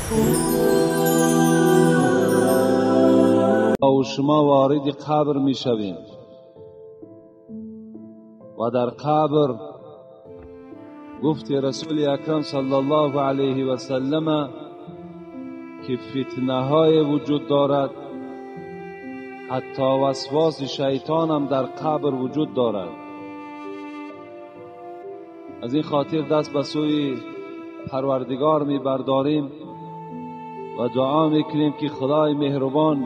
و شما وارد قبر می شویم و در قبر گفت رسول اکرم صلی الله علیه و سلم که فتنه های وجود دارد، حتی وسواس شیطان هم در قبر وجود دارد. از این خاطر دست به سوی پروردگار می برداریم و دعا میکنیم که خدای مهربان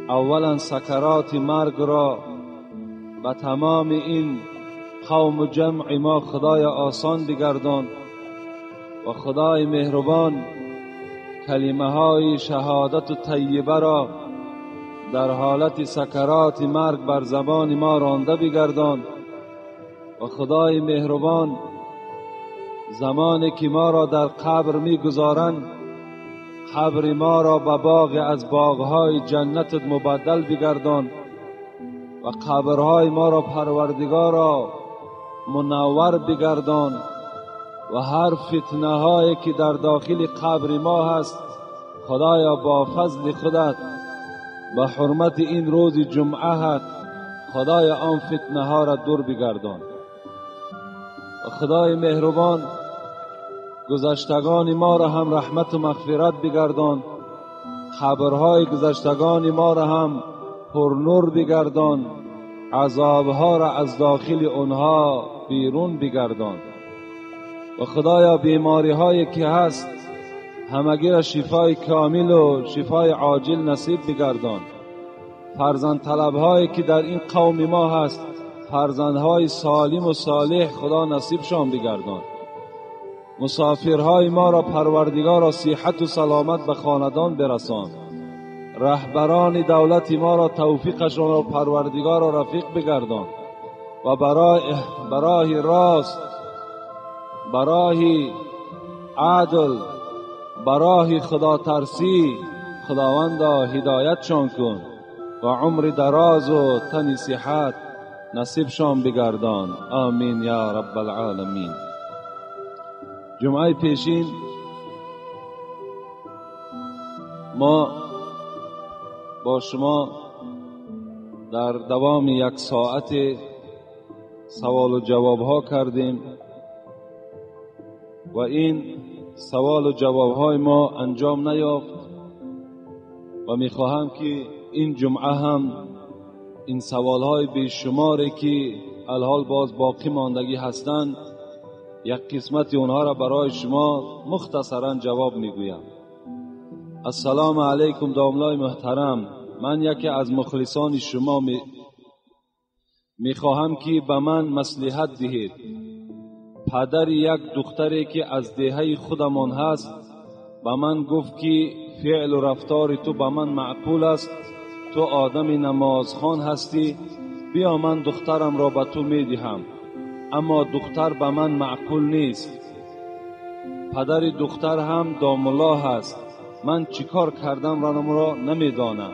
اولا سکرات مرگ را به تمام این قوم جمع ما خدای آسان بگردان و خدای مهربان کلمه های شهادت و طیبه را در حالت سکرات مرگ بر زبان ما رانده بگردان و خدای مهربان زمانی که ما را در قبر میگذارند قبر ما را به باغ از باغهای جنت مبدل بگردان و قبرهای ما را پروردگارا منور بگردان و هر فتنه هایی که در داخل قبر ما هست خدایا با فضل خودت به حرمت این روز جمعه خدایا آن فتنه ها را دور بگردان و خدای مهربان گذشتگان ما را هم رحمت و مغفرت بگردان، قبرهای گذشتگان ما را هم پرنور بگردان، عذابها را از داخل آنها بیرون بگردان و خدایا بیماری هایی که هست همگی را شفای کامل و شفای عاجل نصیب بگردان. فرزند طلب هایی که در این قوم ما هست فرزندهای سالم و صالح خدا نصیبشان بگردان. مسافرهای ما را پروردگار صحت و سلامت به خاندان برسان. رهبران دولت ما را توفیقشان را پروردگار را رفیق بگردان و برای راست، برای عدل، برای خدا ترسی خداوندا هدایتشان کن و عمر دراز و تن صحت نصیبشان بگردان. آمین یا رب العالمین. جمعه پیشین ما با شما در دوام 1 ساعت سوال و جواب ها کردیم و این سوال و جواب های ما انجام نیافت و میخواهم که این جمعه هم این سوال های بیشماری که الحال باز باقی ماندگی هستند یک قسمت اونها را برای شما مختصرا جواب میگویم. السلام علیکم داملای محترم، من یکی از مخلصان شما میخواهم که به من مصلحت دهید. پدر یک دختری که از دهه خودمان هست به من گفت که فعل و رفتار تو به من معقول است، تو آدم نمازخوان هستی، بیا من دخترم را به تو میدهم، اما دختر به من معقول نیست. پدر دختر هم داملا هست، من چیکار کردم را نمیدانم.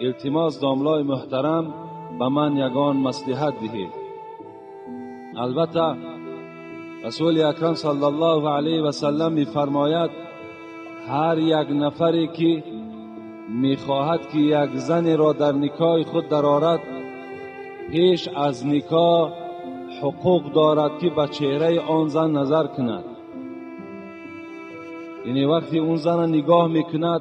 التماس داملای محترم به من یگان مصلحت دهید. البته رسول اکرم صلی الله علیه و سلم میفرماید هر یک نفری که میخواهد که یک زن را در نکاح خود درآورد پیش از نکاح حقوق دارد که به چهره آن زن نظر کند. یعنی وقتی اون زن نگاه میکند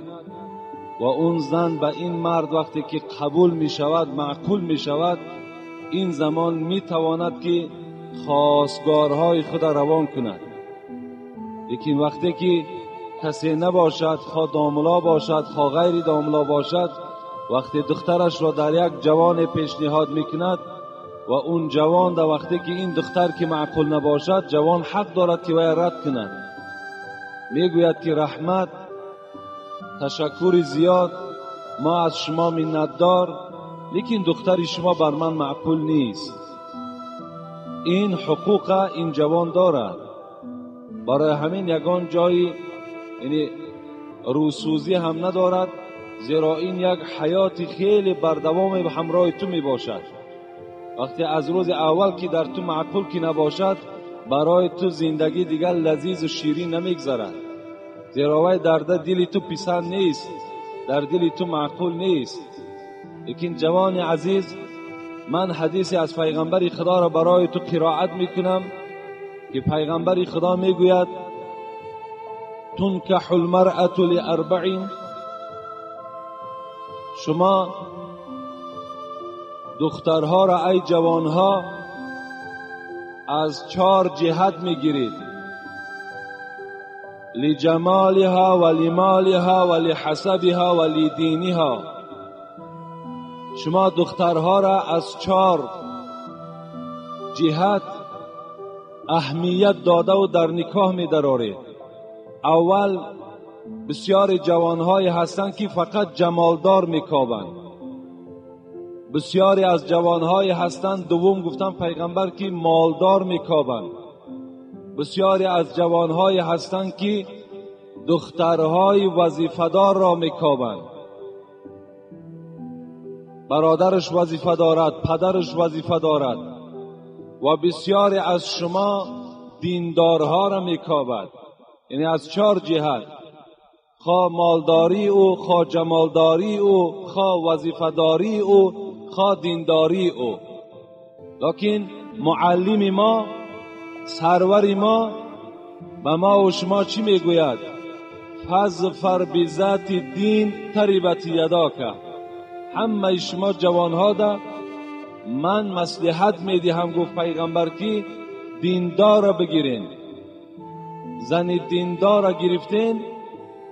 و اون زن به این مرد وقتی که قبول میشود، معقول میشود، این زمان میتواند که خواستگارهای خود روان کند. لیکن وقتی که کسی نباشد، خواه داملا باشد خواه غیر داملا باشد، وقتی دخترش را در یک جوان پیشنهاد میکند و اون جوان در وقتی که این دختر که معقول نباشد، جوان حق دارد که وی رد کند. میگوید که رحمت، تشکر زیاد، ما از شما منتدار، لیکن دختر شما بر من معقول نیست. این حقوق این جوان دارد. برای همین یگان جایی یعنی روسوزی هم ندارد، زیرا این یک حیات خیلی بردوام به همراه تو می باشد. وقتی از روز اول که در تو معقول که نباشد، برای تو زندگی دیگر لذیذ و شیرین نمیگذرد. زیرا وای در دل تو پسند نیست، در دل تو معقول نیست. لیکن جوان عزیز، من حدیث از پیغمبر خدا را برای تو قرائت میکنم که پیغمبر خدا میگوید تنکح المرأة لأربع، شما دخترها را ای جوانها از 4 جهت میگیرید: لجمالها ولمالها ولحسبها ولدینها. شما دخترها را از 4 جهت اهمیت داده و در نکاح می درارید. اول، بسیار جوانهایی هستند که فقط جمالدار میکابند. بسیاری از جوانهایی هستند، دوم گفتم پیغمبر، که مالدار میکابند. بسیاری از جوانهایی هستند که دخترهای وظیفه‌دار را میکابند. برادرش وظیفه دارد، پدرش وظیفه دارد. و بسیاری از شما دیندارها را میکابد. یعنی از 4 جهت، خواه مالداری او، خواه جمالداری او، خواه وظیفه‌داری او، خواه دینداری او. لیکن معلم ما، سرور ما به ما و شما چی میگوید؟ فاظفر بذات دین تربت یداک. همه شما جوانها دا من مصلحت میدهم، گفت پیغمبر، که دیندار را بگیرین. زن دیندار را گرفتین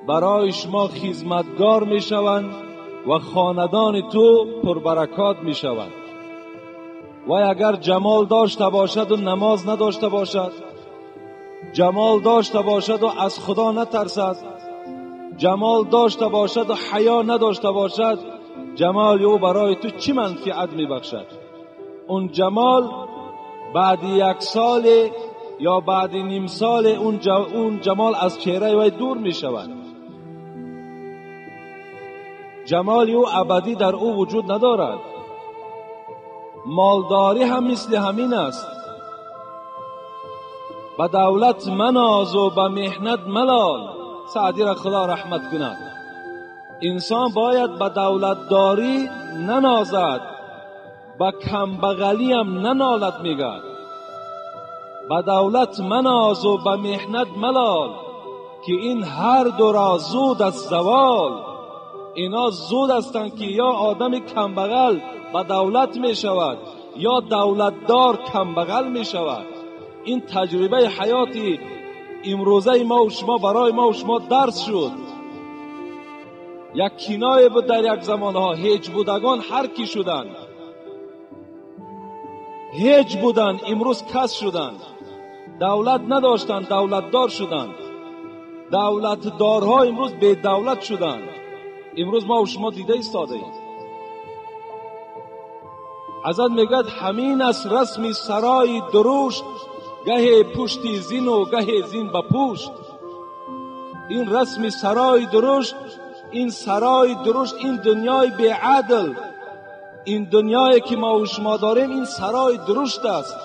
برای شما خدمتگار میشوند و خاندان تو پربرکات میشوند. و اگر جمال داشته باشد و نماز نداشته باشد، جمال داشته باشد و از خدا نترسد، جمال داشته باشد و حیا نداشته باشد، جمال او برای تو چی منفعت میبخشد؟ اون جمال بعد 1 سال یا بعد نیم سال اون جمال از چهره وی دور می شود. جمال او ابدی در او وجود ندارد. مالداری هم مثل همین است. به دولت مناز و به محنت ملال. سعدی را خدا رحمت کند. انسان باید به دولتداری ننازد، به کمبغلی هم ننالد. میگه به دولت مناز و به محنت ملال، که این هر دو را زود از زوال. اینا زود هستند که یا آدم کمبغل به دولت می شود یا دولتدار کمبغل می شود. این تجربه حیاتی امروزه ما و شما برای ما و شما درس شد. یک کنایه بود در یک زمانها. هیچ بودگان هر کی شدند، هیچ بودند، امروز کس شدند. دولت نداشتند، دولتدار شدند. دولتدارها امروز بی دولت شدند. امروز ما و شما دیده ایستاده ایم. حضرت میگد همین است رسم سرای درشت، گه پشتی زین و گه زین به پشت. این رسم سرای درشت، این سرای درشت، این دنیای بی عدل، این دنیایی که ما و شما داریم، این سرای درشت است.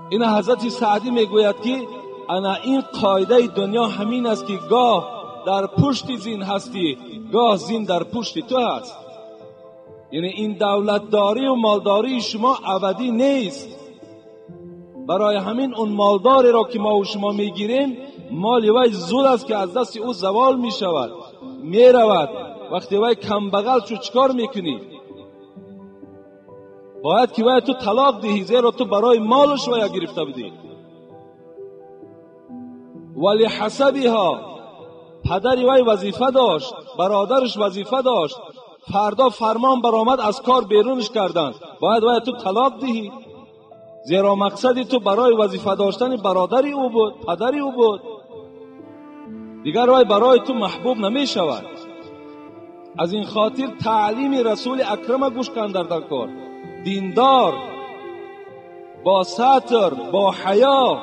این حضرت سعدی میگوید که انا این قاعده دنیا همین است که گاه در پشت زین هستی، گاه زین در پشت تو هست. یعنی این دولتداری و مالداری شما ابدی نیست. برای همین اون مالداری را که ما و شما میگیریم، مال وی زود است که از دست او زوال میشود، میرود. وقتی وی کمبغل شد چیکار میکنی؟ باید که وی تو طلاق دهی، زیرا تو برای مالش وی گرفته بودی. ولی حسبها، پدری وی وظیفه داشت، برادرش وظیفه داشت، فردا فرمان برآمد از کار بیرونش کردند، باید وی تو طلاق دهی، زیرا مقصد تو برای وظیفه داشتن برادری او بود، پدری او بود. دیگر وی برای تو محبوب نمی شود. از این خاطر تعلیم رسول اکرم گوش کن در کار. دیندار، با ستر، با حیا،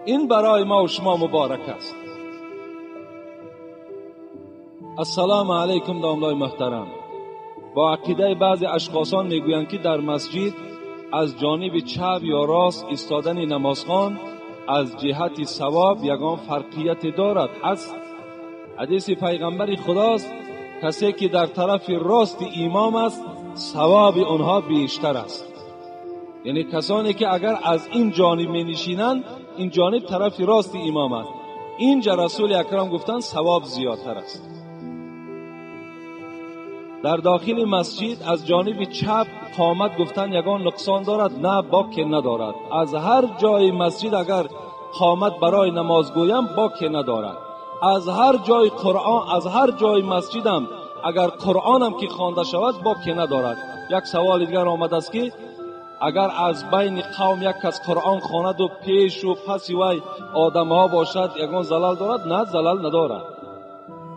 این برای ما و شما مبارک است. السلام علیکم داملای محترم. با عقیده بعضی اشخاصان میگویند که در مسجد از جانب چپ یا راست ایستادن نمازخوان از جهت ثواب یگان فرقیت دارد. هست حدیث پیغمبر خداست کسی که در طرف راست امام است ثواب آنها بیشتر است. یعنی کسانی که اگر از این جانب می نشینند این جانب طرف راست امام است. اینجا رسول اکرم گفتند ثواب زیادتر است. در داخل مسجد از جانب چپ قامت گفتن یگان نقصان دارد؟ نه، باک ندارد. از هر جای مسجد اگر قامت برای نماز گویم باک ندارد. از هر جای قرآن، از هر جای مسجدم اگر قرآنم که خوانده شود باک ندارد. یک سوال دیگر آمده است که اگر از بین قوم یک کس قرآن خواند و پیش و پس وی آدم ها باشد یگان زلال دارد؟ نه، زلال ندارد.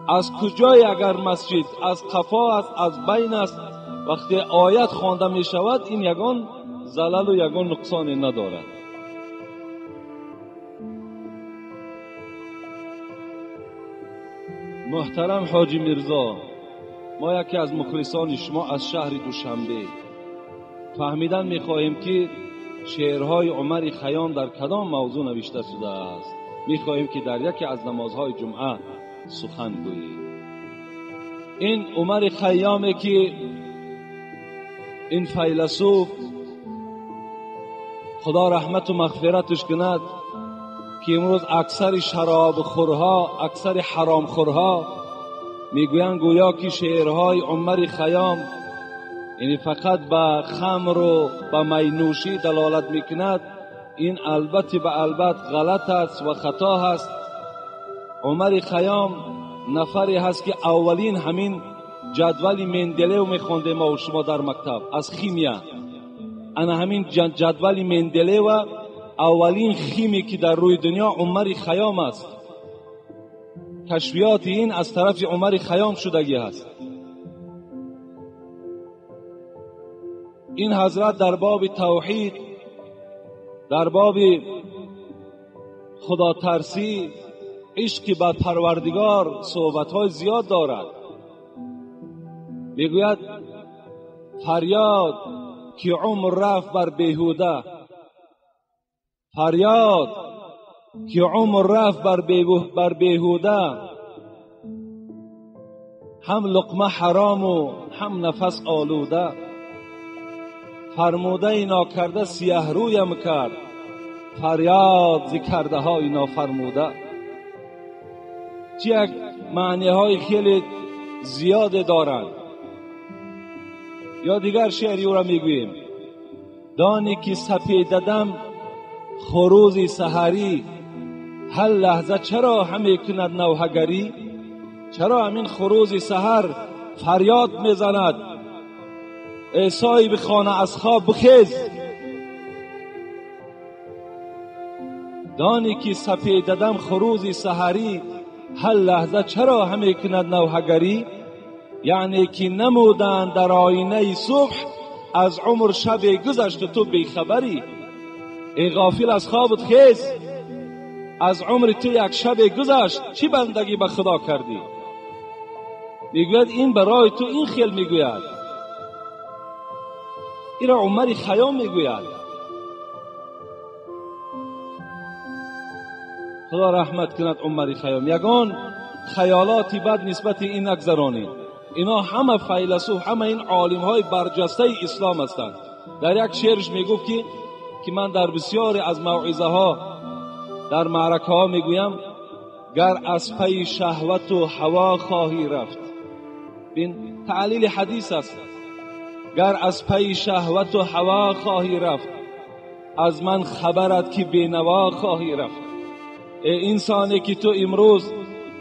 از کجای اگر مسجد از قفا است، از بین است، وقتی آیت خوانده می شود این یگان زلال و یگان نقصان ندارد. محترم حاجی میرزا، ما یکی از مخلصان شما از شهر دوشنبه فهمیدن می خواهیم که شعرهای عمر خیام در کدام موضوع نوشته شده است. می خواهیم که در یکی از نمازهای جمعه سخن گویید. این عمر خیامی که این فیلسوف خدا رحمت و مغفرتش کند که امروز اکثر شراب خورها، اکثر حرام خورها میگویند گویا که شعرهای عمر خیام یعنی فقط به خمر و به مینوشی دلالت میکند. این البته به البته غلط است و خطا است. عمر خیام نفری هست که اولین همین جدول مندلیو میخونده ما و شما در مکتب از خیمیا. انا همین جدول مندلیو اولین خیمی که در روی دنیا عمر خیام است. کشفیات این از طرف عمر خیام شدگی است. این حضرت در باب توحید، در باب خدا ترسی، عشق به پروردگار صحبت‌های زیاد دارد. میگوید فریاد که عمر رفت بر بیهوده، فریاد که عمر رفت بر بیهوده، هم لقمه حرام و هم نفس آلوده، فرموده ناکرده سیاه رویم کرد، فریاد ز کرده های نافرموده. چه یک معنی های خیلی زیاد دارند. یا دیگر شعری او را میگوییم دانی که سپیددم خروز سحری، هر لحظه چرا همی کند نوحگری؟ چرا همین خروز سحر فریاد میزند ای صاحب خانه از خواب بخیز؟ دانی که سپیددم خروز سحری، هر لحظه چرا همی کند نوحگری؟ یعنی که نمودن در آینه صبح از عمر شب گذشت تو بیخبری. ای غافل از خوابت خیز، از عمر تو یک شب گذشت، چی بندگی به خدا کردی؟ میگوید این برای تو این خیل میگوید. این را عمر خیام میگوید. خدا رحمت کند عمر خیام. یگان خیالاتی بد نسبت این نگذرانی. اینا همه فیلسوف، همه این عالم های برجسته اسلام هستند. در یک شعرش میگفت که من در بسیاری از موعظه ها در معرکه ها میگویم گر از پی شهوت و هوا خواهی رفت. این تعلیل حدیث است. گر از پی شهوت و هوا خواهی رفت، از من خبرت که بینوا خواهی رفت. ای انسانی که تو امروز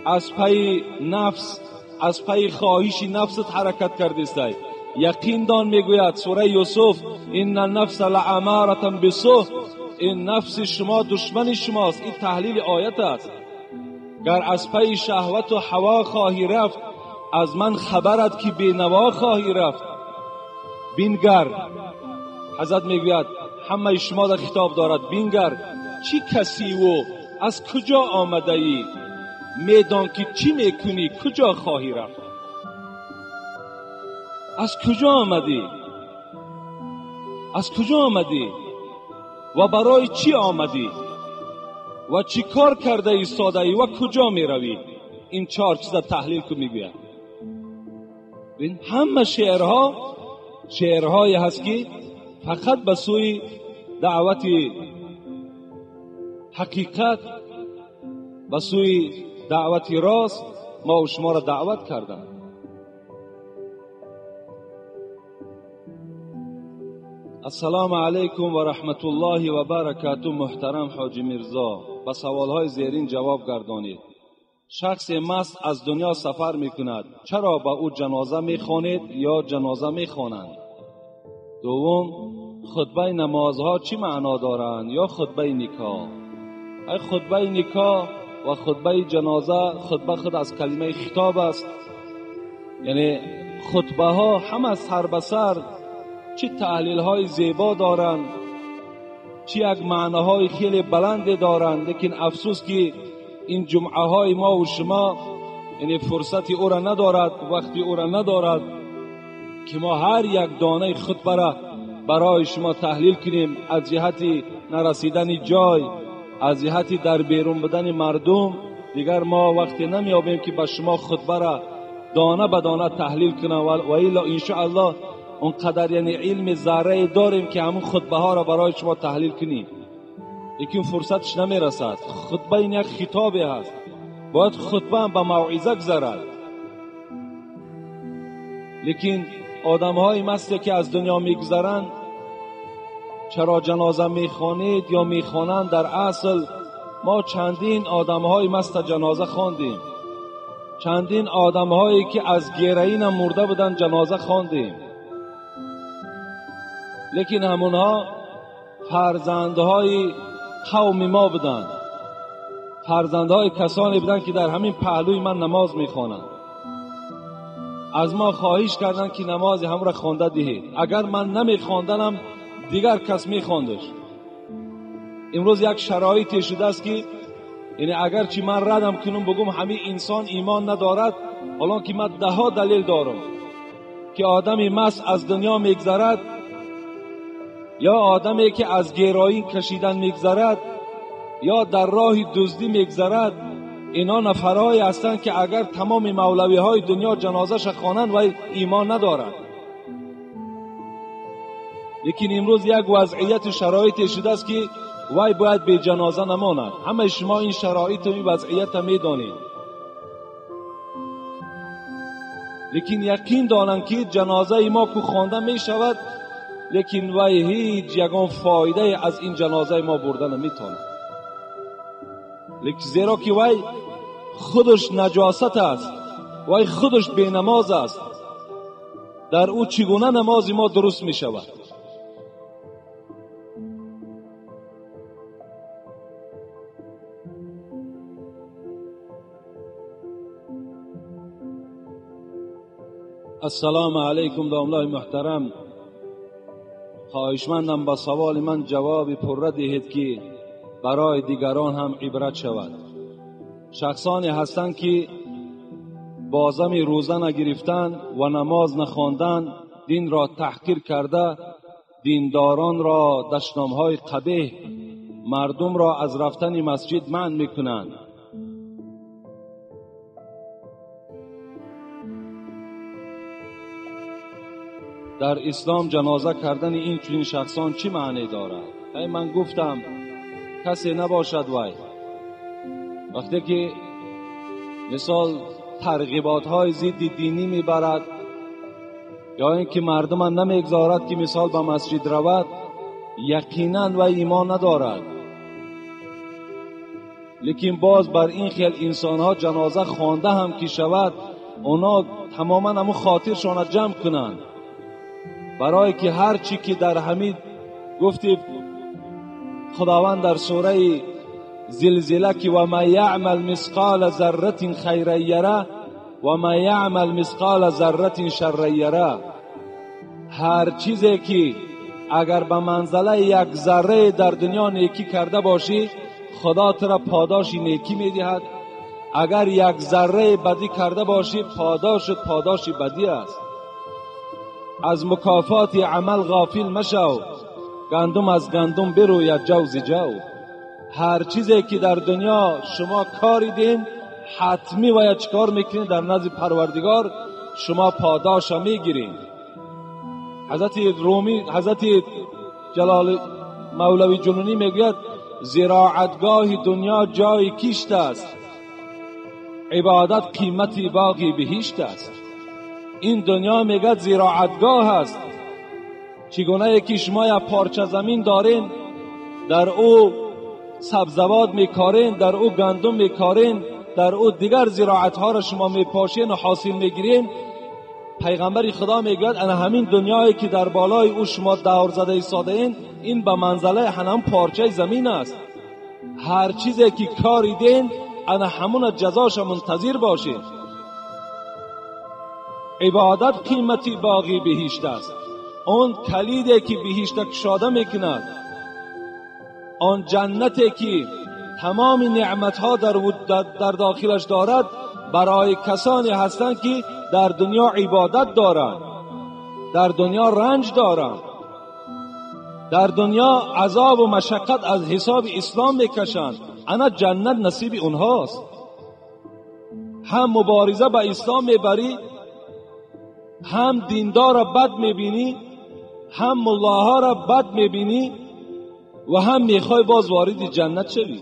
از پی نفس، از پی خواهش نفست حرکت کردیستی، یقین دان میگوید سوره یوسف این النفس لاماره بالسوء، این نفس شما دشمن شماست. این تحلیل آیت است. گر از پی شهوت و هوا خواهی رفت، از من خبرت که بینوا خواهی رفت. بینگر، حضرت میگوید همه شما در خطاب دارد، بینگر چی کسی و از کجا آمده ای؟ میدان که چی میکنی، کجا خواهی رفت؟ از کجا آمدی؟ از کجا آمدی؟ و برای چی آمدی؟ و چی کار کرده ایستاده ای و کجا می روی. این 4 چیز تحلیل که میگوید. ببین همه شعرهایی هست که فقط به سوی دعوت حقیقت، به سوی دعوت راست ما و شما را دعوت کردند. السلام علیکم و رحمت الله و برکاته. محترم حاجی میرزا، به سوالهای زیرین جواب گردانید. شخص مست از دنیا سفر میکند، چرا به او جنازه میخوانید یا جنازه میخوانند؟ دوم، خطبه نمازها چی معنا دارند یا خطبه نکاح؟ ای خطبه نکاح و خطبه جنازه، خطبه خود از کلمه خطاب است. یعنی خطبه ها همه سر به سر چی تحلیل های زیبا دارند، چی یک معناهای خیلی بلند دارند. لیکن افسوس که این جمعه های ما و شما یعنی فرصتی او را ندارد، وقتی او را ندارد که ما هر یک دانه خطبه را برای شما تحلیل کنیم، از جهت نرسیدن جای، از جهت در بیرون بدن مردم. دیگر ما وقتی نمیابیم که به شما خطبه را دانه به دانه تحلیل کنیم و الا انشاءالله اونقدر یعنی علم ذره داریم که همون خطبه ها را برای شما تحلیل کنیم، لیکن فرصتش نمیرسد. خطبه این یک خطابی هست، باید خطبه هم به موعظه گذرد. لیکن آدم های مستی که از دنیا میگذرند، چرا جنازه میخوانید یا میخوانند؟ در اصل ما چندین آدم های مست جنازه خواندیم، چندین آدم هایی که از گیرین مرده بودن جنازه خواندیم، لیکن همونها فرزندهای قوم ما بودن، فرزندهای کسانی بودن که در همین پهلوی من نماز میخوانند. از ما خواهش کردند که نماز هم را خوانده دهید. اگر من نمیخواندنم دیگر کس میخواندش. امروز یک شرایطی شده است که یعنی اگر چی من ردم کنم بگم همین انسان ایمان ندارد، حالا که من 10 دلیل دارم که آدمی مست از دنیا میگذرد یا آدمی که از گیرایی کشیدن میگذرد یا در راه دزدی میگذرد، اینا نفرهایی هستند که اگر تمام مولوی های دنیا جنازش خوانند و ایمان ندارد. لیکن امروز یک وضعیت شرایطی شده است که وای باید به جنازه نماند. همه شما این شرایط و این وضعیت میدانید، لیکن یقین دانند که جنازه ما که خوانده می شود، لیکن وای هیچ یگان فایده از این جنازه ما برده نمیتواند. لیکن زیرا که وای خودش نجاست است، وای خودش بی نماز است، در او چگونه نماز ما درست می شود؟ السلام علیکم داملای محترم. خواهشمندم با سوال من جواب پره دهید که برای دیگران هم عبرت شود. شخصانی هستند که بازم روزه نگرفتن و نماز نخواندن، دین را تحقیر کرده، دینداران را دشنامهای قبیح، مردم را از رفتن مسجد منع میکنند. در اسلام جنازه کردن این چنین شخصان چی معنی دارد؟ من گفتم کسی نباشد وای وقتی که مثال ترغیبات های ضد دینی میبرد یا اینکه مردم نمیگذارد که مثال به مسجد رود، یقینا و ایمان ندارد. لیکن باز بر این خیل انسان ها جنازه خوانده هم که شود، اونا تماما همون خاطرشان جمع کنند، برای که هر چی که در حمید گفتی خداوند در سوره زلزله که و ما یعمل مثقال ذره خیرا یره و ما یعمل مثقال ذره شرا یره، هر چیزی که اگر به منزله یک ذره در دنیا نیکی کرده باشی، خدا تو را پاداش نیکی میدهد. اگر یک ذره بدی کرده باشی، پاداش بدی است. از مکافات عمل غافل مشو، گندم از گندم بروید جو ز جو. هر چیزی که در دنیا شما کاری دین حتمی باید چکار میکنین در نزد پروردگار شما پاداش میگیرین. حضرت رومی، حضرت جلال مولوی جنونی میگوید زراعتگاه دنیا جای کیشت است، عبادت قیمتی باقی بهشت است. این دنیا میگه زراعتگاه است. چگونه که شما یک پارچه زمین دارین، در او سبزوات میکارین، در او گندم میکارین، در او دیگر زراعت ها را شما میپاشین و حاصل میگیرین، پیغمبر خدا میگوید انا همین دنیایی که در بالای او شما دور زده ایستاده این، این به منزله هم پارچه زمین است. هر چیزی که کاری دین انا همون جزاش منتظر باشین. عبادت قیمتی باقی بهشت است. اون کلیدی که بهشت کشاده میکند، آن جنتی که تمام نعمتها در داخلش دارد، برای کسانی هستند که در دنیا عبادت دارند، در دنیا رنج دارند، در دنیا عذاب و مشقت از حساب اسلام میکشند. انا جنت نصیب اونهاست. هم مبارزه با اسلام میبری، هم دیندار را بد میبینی، هم ملاها را بد میبینی و هم میخوای باز وارد جنت شوی.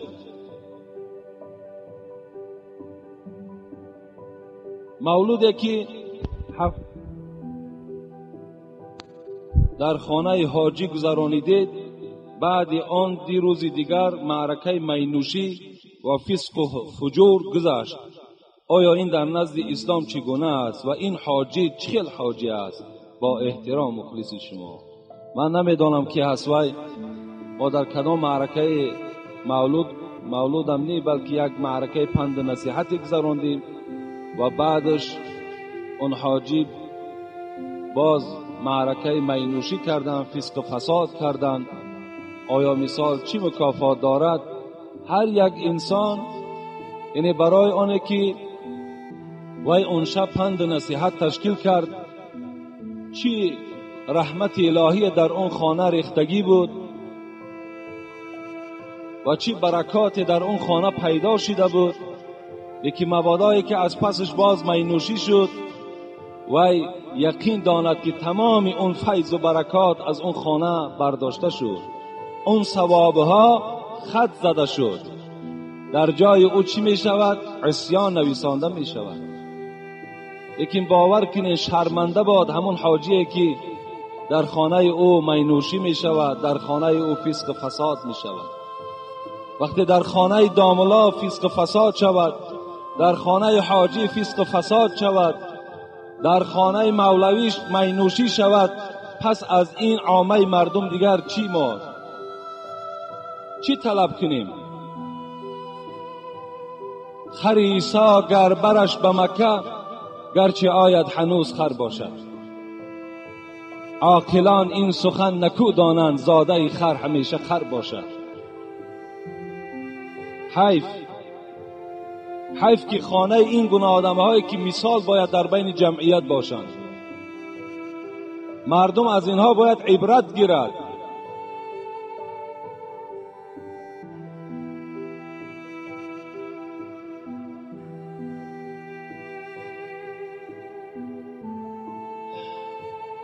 مولودی که در خانه حاجی گذرانیدید، بعد آن دی روز دیگر معرکه مینوشی و فسق و فجور گذشت. آیا این در نزد اسلام چگونه است و این حاجی چه حاجی است؟ با احترام مخلص شما، من نمیدانم که هستوی ما در کدام معرکه مولودم نی، بلکه یک معرکه پند نصیحتی گذراندیم و بعدش اون حاجی باز معرکه مینوشی کردن، فسق و فساد کردن. آیا مثال چی مکافات دارد؟ هر یک انسان یعنی برای آنه که وی اون شب پند نصیحت تشکیل کرد، چی رحمت الهی در اون خانه ریختگی بود و چی برکات در اون خانه پیدا شده بود، یکی مبادایی که از پسش باز مینوشی شد و یقین داند که تمام اون فیض و برکات از اون خانه برداشته شد، اون ثوابها خط زده شد، در جای او چی می شود؟ عصیان نویسانده می شود. لیکن باور کنید شرمنده باد همون حاجی که در خانه او مینوشی می شود، در خانه او فسق و فساد می شود. وقتی در خانه داملا فسق و فساد شود، در خانه حاجی فسق و فساد شود، در خانه مولویش مینوشی شود، پس از این عامه مردم دیگر چی ما چی طلب کنیم؟ خر عیسی گر برش به مکه، گرچه آید هنوز خر باشد. عاقلان این سخن نکو دانند، زاده خر همیشه خر باشد. حیف که خانه این گونه آدم‌هایی که مثال باید در بین جمعیت باشند، مردم از اینها باید عبرت گیرد.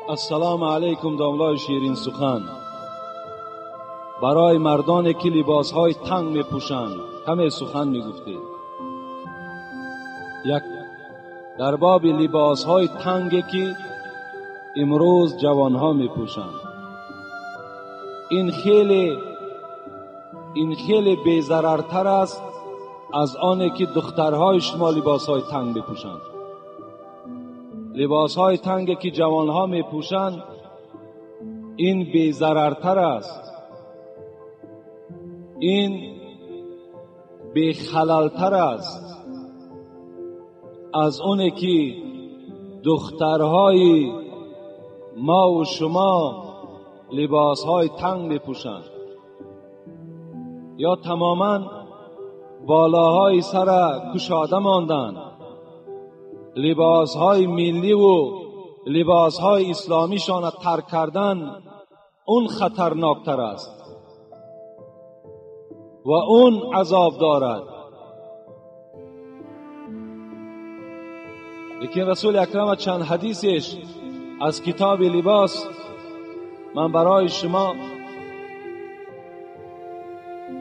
السلام علیکم. داملای شیرین سخن برای مردانی که لباسهای تنگ می پوشند همه سخن می گفتید. یک در باب لباسهای تنگی که امروز جوانها می پوشند، این خیلی بی‌ضررتر است از آنی که دخترهای شما لباسهای تنگ می پوشند. لباسهای تنگی که جوانها می پوشند این بی‌ضررتر است، این بی‌خللتر است از اونی که دخترهای ما و شما لباسهای تنگ می پوشند یا تماما بالاهای سر کشاده ماندند. لباسهای ملی و لباسهای اسلامیشان ترک کردن اون خطرناکتر است. و اون عذاب دارد. لیکن رسول اکرم چند حدیثش از کتاب لباس من برای شما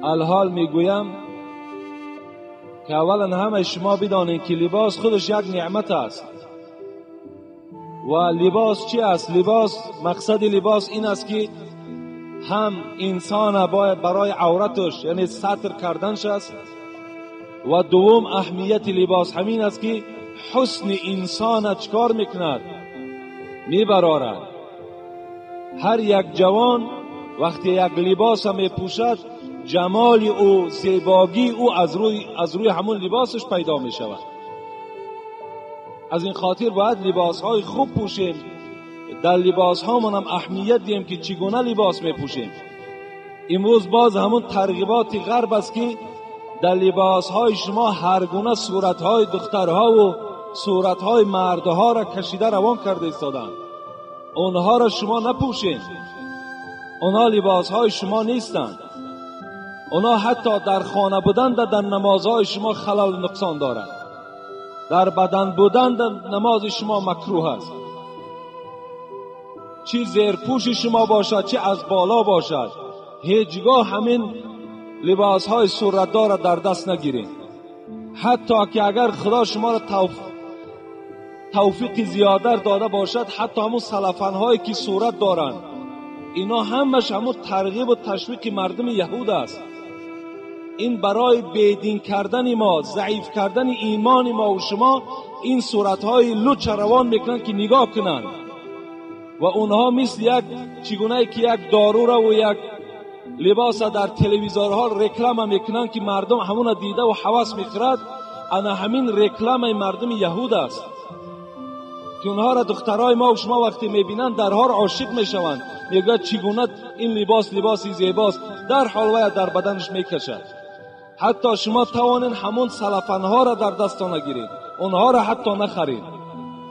الحال میگویم که اولا همه شما بدانید که لباس خودش یک نعمت است. و لباس چی است؟ لباس، مقصد لباس این است که هم انسان باید برای عورتش یعنی ستر کردنش است، و دوم اهمیت لباس همین است که حسن انسان چکار میکند؟ میبرارد. هر یک جوان وقتی یک لباس میپوشد جمال او، زیبایی او از روی همون لباسش پیدا میشود. از این خاطر باید لباسهای خوب پوشیم. در لباس ها هم اهمیت دیم که چگونه لباس میپوشیم. امروز باز همون ترغیبات غرب است که در لباس های شما هر گونه صورت های دخترها و صورت های مردها را کشیده روان کرده ایستادند. اونها را شما نپوشین. اونها لباس های شما نیستند. اونها حتی در خانه بودن در نمازهای شما خلل نقصان دارد. در بدن بودن در نماز شما مکروه است. چی زیر پوش شما باشد چی از بالا باشد، هیچگاه همین لباس های صورتدار در دست نگیرید. حتی که اگر خدا شما را توفیق زیادر داده باشد، حتی همون سلفن هایی که صورت دارند اینا همش همون ترغیب و تشویق مردم یهود است. این برای بیدین کردن ما، ضعیف کردن ایمان ما و شما این صورتهای لچ روان میکنن که نگاه کنن و اونها مثل یک چگونه که یک دارو را و یک لباس در تلویزیونها رکلام میکنن که مردم همون دیده و هوس میخورد. انا همین رکلام مردم یهود است که اونها را دخترای ما و شما وقتی میبینن درها را عاشق میشوند، میگه چگونه این لباسی زیباست، در حال و در بدنش میکشد. حتی شما توانین همون سلفنها را در دستان نگیرید، اونها را حتی نخرید،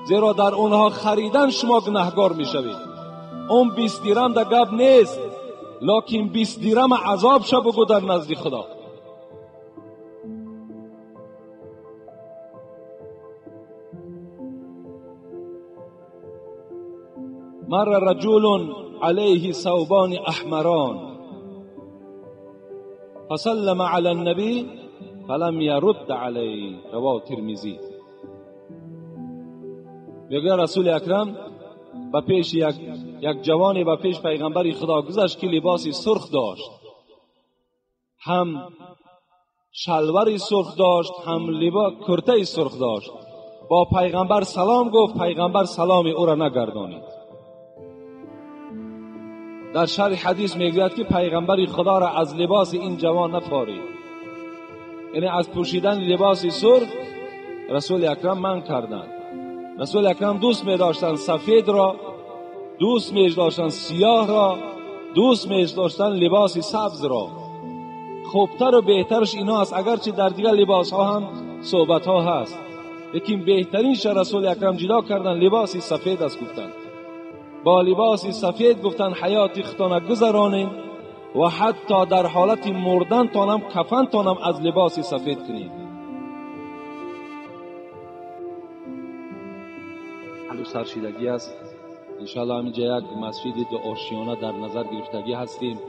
زیرا در اونها خریدن شما گناهگار میشوید. اون 20 درم در گپ نیست، لکن 20 درم عذاب شو بگو در نزد خدا. مر رجل علیه ثوبان احمران فسلم علی النبی فلم يرد علیه، رواه ترمذی. میگه رسول اکرم با پیش یک جوانی با پیش پیغمبر خدا گذشت که لباسی سرخ داشت، هم شلواری سرخ داشت هم لباس کرته سرخ داشت. با پیغمبر سلام گفت، پیغمبر سلام او را نگردانید. در شرح حدیث میگوید که پیغمبر خدا را از لباس این جوان نفارید، یعنی از پوشیدن لباس سرخ رسول اکرم منع کردند. رسول اکرم دوست می داشتن سفید را، دوست می داشتن سیاه را، دوست می داشتن لباس سبز را. خوبتر و بهترش اینا است، اگرچه در دیگر لباس ها هم صحبت ها هست، لیکن بهترینش رسول اکرم جدا کردن لباس سفید است. گفتن با لباس سفید گفتن حیات خودتان گذرانین و حتی در حالت مردن تانم کفن تانم از لباس سفید کنید. حالا سرشیدگی است. انشاءالله همینجا یک مسجد دو آشیانه در نظر گرفتگی هستیم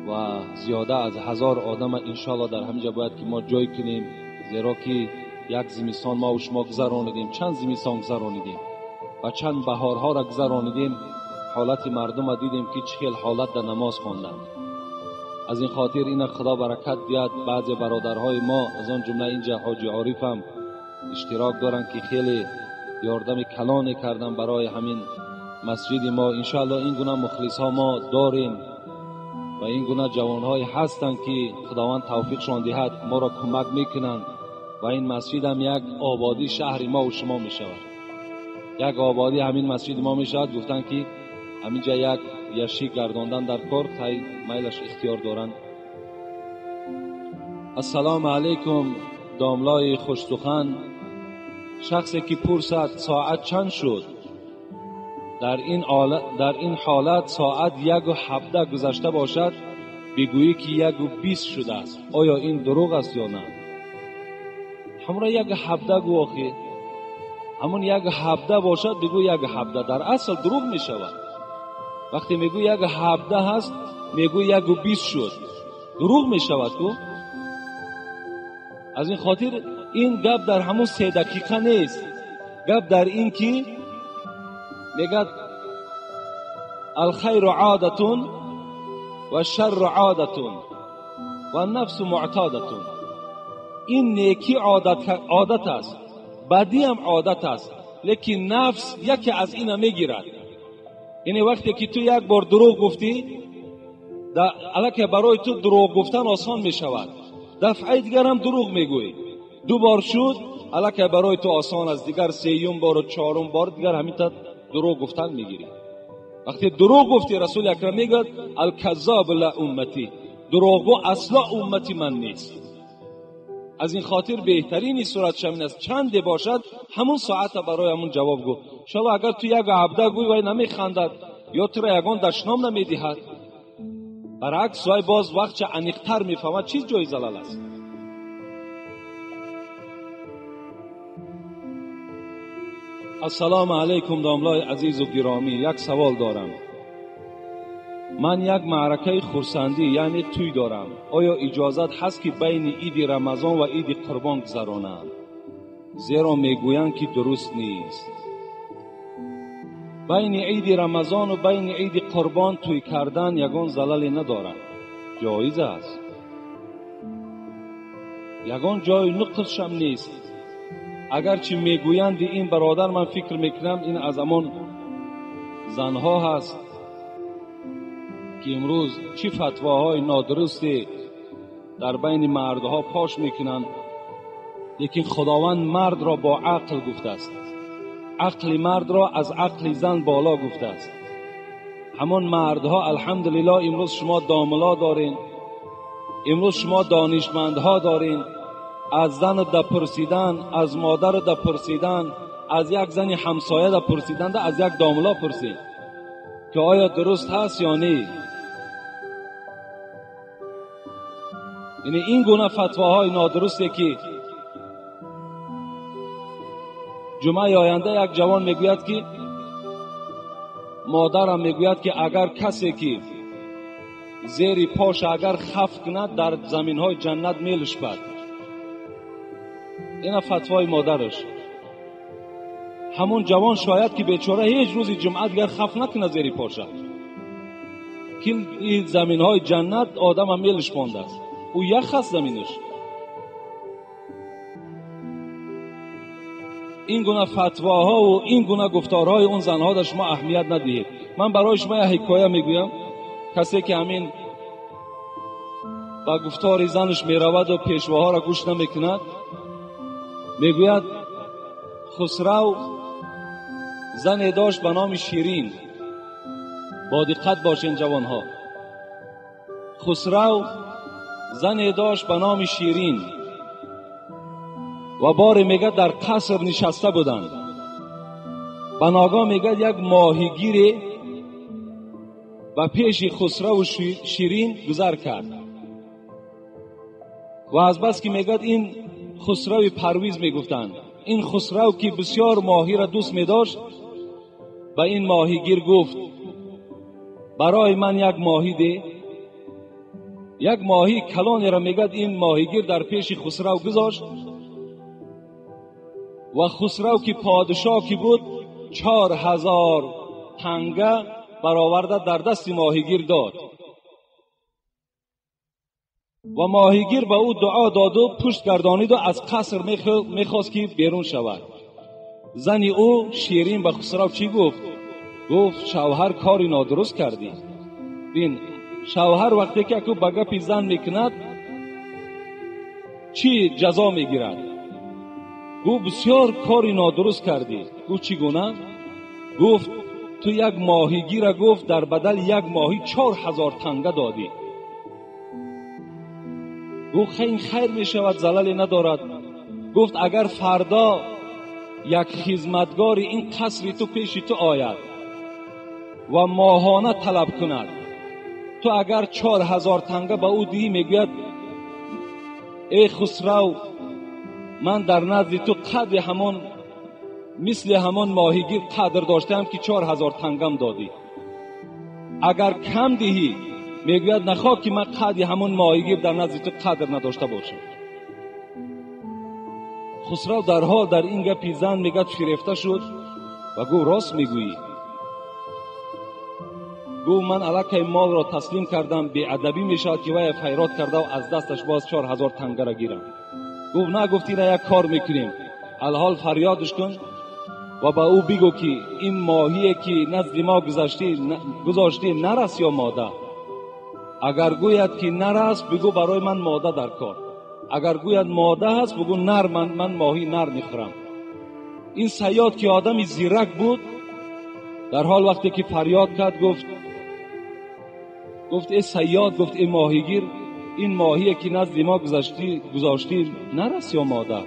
و زیاده از 1000 آدم انشاءالله در همینجا باید که ما جای کنیم، زیرا که یک زمستان ما و شما گذرانیدیم، چند زمستان گذرانیدیم و چند بهارها را گذرانیدیم. حالت مردم را دیدیم که چه حالت در نماز خواندند. از این خاطر این خدا برکت دهد. بعضی برادرهای ما از آن جمله اینجا حاجی عارف هم اشتراک دارند که خیلی یاردم کلانی کردن برای همین مسجد ما. انشاءالله این گونه مخلص ها ما داریم و این گونه جوان های هستند که خداوند توفیقشان دهد ما را کمک میکنند و این مسجد هم یک آبادی شهر ما و شما می شود. یک آبادی همین مسجد ما می شود. گفتن که همینجا یک یشی گرداندن در کار تای میلش اختیار دارند. السلام علیکم داملای خوشتخن. شخصی که پرسد ساعت چند شد، در این حالت ساعت 1:17 گذشته باشد بگویی که 1:20 شده است، آیا این دروغ است یا نه؟ همراه 1:17 گو آخی، همون 1:17 باشد بگو 1:17، در اصل دروغ می شود. وقتی میگو 1:17 هست میگو 1:20 شد، دروغ می شود کو. از این خاطر این گپ در همون 3 دقیقه نیست، گپ در این که میگد الخیر عادتون و شر عادتون و نفس معتادتون. این نیکی عادت است، بدی هم عادت است، لیکن نفس یکی از اینا میگیرد. یعنی وقتی که تو 1 بار دروغ گفتی، الکی برای تو دروغ گفتن آسان می شود، دفعه دیگر هم دروغ میگویی، 2 بار شد الکی برای تو آسان است، دیگر 3م بار و 4م بار دیگر همین تا دروغ گفتن میگیری. وقتی دروغ گفتی رسول اکرم میگه الکذاب لا امتی، دروغگو اصلا امتی من نیست. از این خاطر بهترین صورت شمین است چند باشد همون ساعت برای همون جواب گو. شما اگر تو 1:17 گوی وای نمیخندد یا تو را یگان دشنام نمیدهد، برعکس وای باز وقت چه عمیق‌تر میفهمد چیز جای زلال است. السلام علیکم داملای عزیز و گرامی، یک سوال دارم. من یک معرکه خرسندی یعنی توی دارم، آیا اجازت هست که بین عید رمضان و عید قربان گذرانم؟ زیرا میگویند که درست نیست. بین عید رمضان و بین عید قربان توی کردن یگان زلالی ندارد، جایز است، یگان جای نقصش هم نیست. اگرچه میگویند این برادر، من فکر میکنم این از همان زنها هست که امروز چی فتواهای نادرستی در بین مردها پاش میکنند، لیکن خداوند مرد را با عقل گفته است، عقل مرد را از عقل زن بالا گفته است. همون مردها الحمدلله امروز شما داملا دارین، امروز شما دانشمندها دارین، از زن در پرسیدن، از مادر در پرسیدن، از یک زن همسایه در پرسیدن، از یک داملا پرسید که آیا درست هست یا نه. یعنی این گونه فتواهای نادرسته که جمعه آینده یک جوان میگوید که مادرم میگوید که اگر کسی که زیر پاش اگر خف کند در زمینهای جنت میلش بد. این فتوای مادرش. همون جوان شاید که بیچاره هیچ روزی جمعه دیگر خف نکنه زیر پاش، که این زمینهای جنت آدم هم میلش مانده است، او یک خست زمینش. این گونه فتواها و این گونه گفتارهای اون زنها در شما اهمیت ندهید. من برای شما یک حکایه میگویم. کسی که همین با گفتار زنش میرود و پیشواها را گوش نمیکند، میگوید خسرو زنی داشت به نام شیرین. با دقت باشین جوانها. خسرو زنی داشت به نام شیرین و باری میگه در قصر نشسته بودند. بناگاه میگه یک ماهیگیری و پیش خسرو و شیرین گذر کرد و از بس که میگه این خسرو پرویز میگفتند. این خسرو که بسیار ماهی را دوست میداشت به این ماهیگیر گفت برای من یک ماهی ده. یک ماهی کلانی را میگه این ماهیگیر در پیش خسرو گذاشت و خسرو که پادشاه کی بود 4000 تنگه برآورده در دست ماهیگیر داد و ماهیگیر به او دعا داد و پشت گردانید و از قصر میخواست که بیرون شود. زنی او شیرین به خسرو چی گفت؟ گفت شوهر کاری نادرست کردی. بین شوهر وقتی که به گپ زن میکند چی جزا میگیرد؟ گفت بسیار کاری نادرست کردی. گفت چی گونه؟ گفت تو یک ماهیگیر گفت در بدل یک ماهی 4000 تنگه دادی. گفت این خیر می شود، زلالی ندارد. گفت اگر فردا یک خدمتگار این قصر تو پیش تو آید و ماهانه طلب کند تو اگر 4000 تنگه به او دهی میگوید ای خسرو من در نزد تو قدر همان مثل همان ماهیگیر قدر داشتم که 4000 تنگم دادی. اگر کم دهی میگوید نخواه که من قدر همان ماهیگیر در نزد تو قدر نداشته باشم. خسرو در حال در این گپی زن میگد فریفته شد و گو راست میگویی. گو من الکی مال را تسلیم کردم، بی ادبی میشود که وی خیرات کرده و از دستش باز 4000 تنگه را گیرم. گو نه، گفتی را یک کار میکنیم، الحال فریادش کن و با او بگو که این ماهی که نزد ما گذاشتی نرس یا ماده. اگر گوید که نرس بگو برای من ماده در کار، اگر گوید ماده هست بگو نر، من ماهی نر میخورم. این صیاد که آدمی زیرک بود در حال وقتی که فریاد کرد گفت ای صیاد، گفت ای ماهیگیر، این ماهی که نزد ما گذاشتی نرس یا ماده.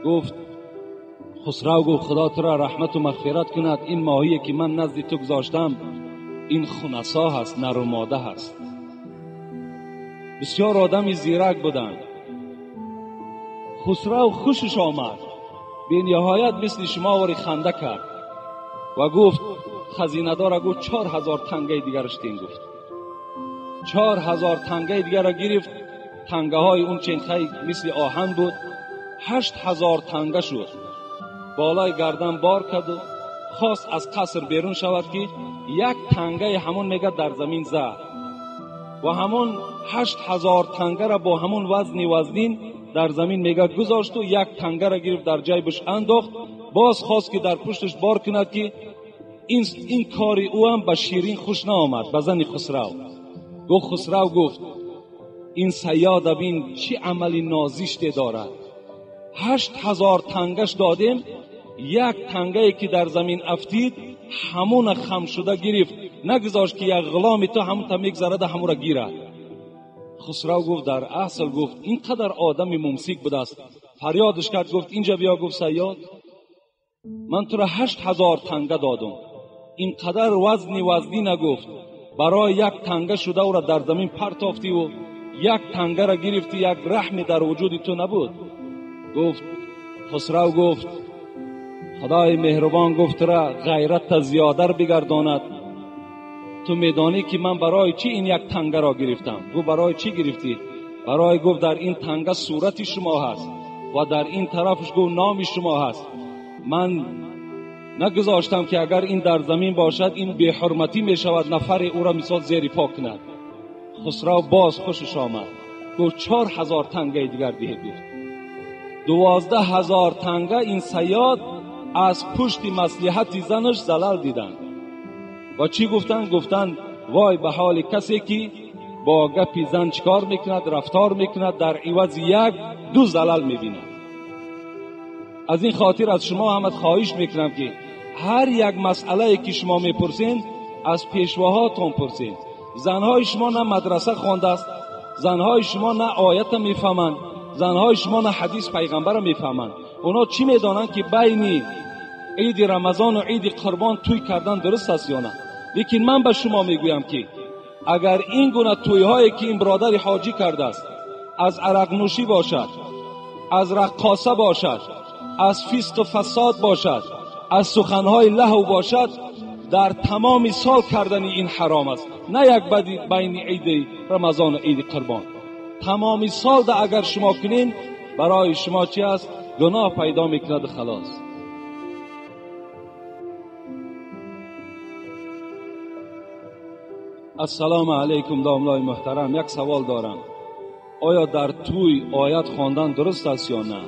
گفت خسرو گفت خدا تو را رحمت و مغفرت کند، این ماهی که من نزد تو گذاشتم این خنثا هست، نر و ماده هست. بسیار آدمی زیرک بودند. خسرو خوشش آمد، بی نهایت مثل شما وری خنده کرد و گفت خزینه دار گفت 4000 تنگه دیگرش دین. گفت 4000 تنگه دیگر را گرفت. تنگه های اون چنخه مثل آهن بود. 8000 تنگه شد. بالای گردن بار کرد و خواست از قصر بیرون شود که یک تنگه همون میگه در زمین زد و همون 8000 تنگه را با همون وزنین در زمین میگه گذاشت و یک تنگه را گرفت در جیبش انداخت. باز خواست که در پشتش بار کند که این کاری او هم به شیرین خوش نآمد، به زن خسرو. خسرو گفت این صیاد بین چی عملی نازشتی دارد. 8000 تنگش دادیم، یک تنگه که در زمین افتید همون خم شده گرفت، نگذاشت که یک غلام تو همون تا میگذرد همون را گیرد. خسرو گفت در اصل گفت اینقدر آدمی ممسک بود است. فریادش کرد گفت اینجا بیا. گفت صیاد من تو را 8000 تنگه دادم، اینقدر وزنی نگفت، برای یک تنگه شده او را در زمین پرتافتی و یک تنگه را گرفتی، یک رحمی در وجود تو نبود. گفت خسرو گفت خدای مهربان گفت را غیرت زیاده بگرداند. تو میدانی که من برای چی این یک تنگه را گرفتم؟ گفت برای چی گرفتی؟ برای گفت در این تنگه صورت شما هست و در این طرفش گفت نام شما هست. من نگذاشتم که اگر این در زمین باشد این بی حرمتی می شود، نفر او را مثال زیر پا کند. خسرو باز خوشش آمد. گفت 4000 تنگه دیگر ده. گفت 12000 تنگه این صیاد از پشت مصلحت زنش زلال دیدند و چی گفتند؟ گفتند وای به حال کسی که با گپی زن چکار میکند، رفتار میکند، در عوض یک دو زلال میبیند. از این خاطر از شما هم خواهش میکنم که هر یک مسئله که شما میپرسین از پیشواهاتون پرسین. زنهای شما نه مدرسه خوانده است، زنهای شما نه آیت میفهمند، زنهای شما نه حدیث پیغمبر میفهمند. اونا چی میدانند که بین عید رمضان و عید قربان توی کردن درست است یا نه؟ لیکن من به شما میگویم که اگر این گونه توی هایی که این برادر حاجی کرده است، از عرق نوشی باشد، از رقاصه باشد، از فسق و فساد باشد، از سخنهای لهو باشد، در تمام سال کردن این حرام است، نه یک بین عید رمضان و عید قربان. تمام سال ده اگر شما کنین برای شما چی است؟ گناه پیدا میکند. خلاص. السلام علیکم داملای محترم، یک سوال دارم. آیا در توی آیت خواندن درست است یا نه؟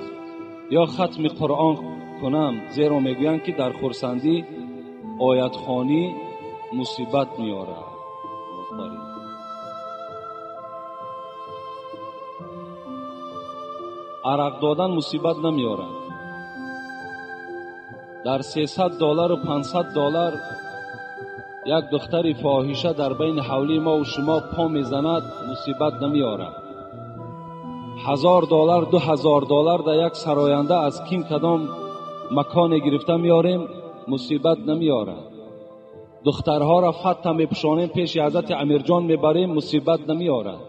یا ختم قرآن کنم؟ زیرا میگویند که در خرسندی آیت خوانی مصیبت میاره. عرق دادن مصیبت نمیاره. در $300 و $500 یک دختر فاحشه در بین حولی ما و شما پا میزند، مصیبت نمیاره. $1000 $2000 در یک سراینده از کیم کدام مکان گرفته میاریم، مصیبت نمیاره. دخترها را فتح میپوشانیم پیش حضرت امیرجان میبریم، مصیبت نمیارد.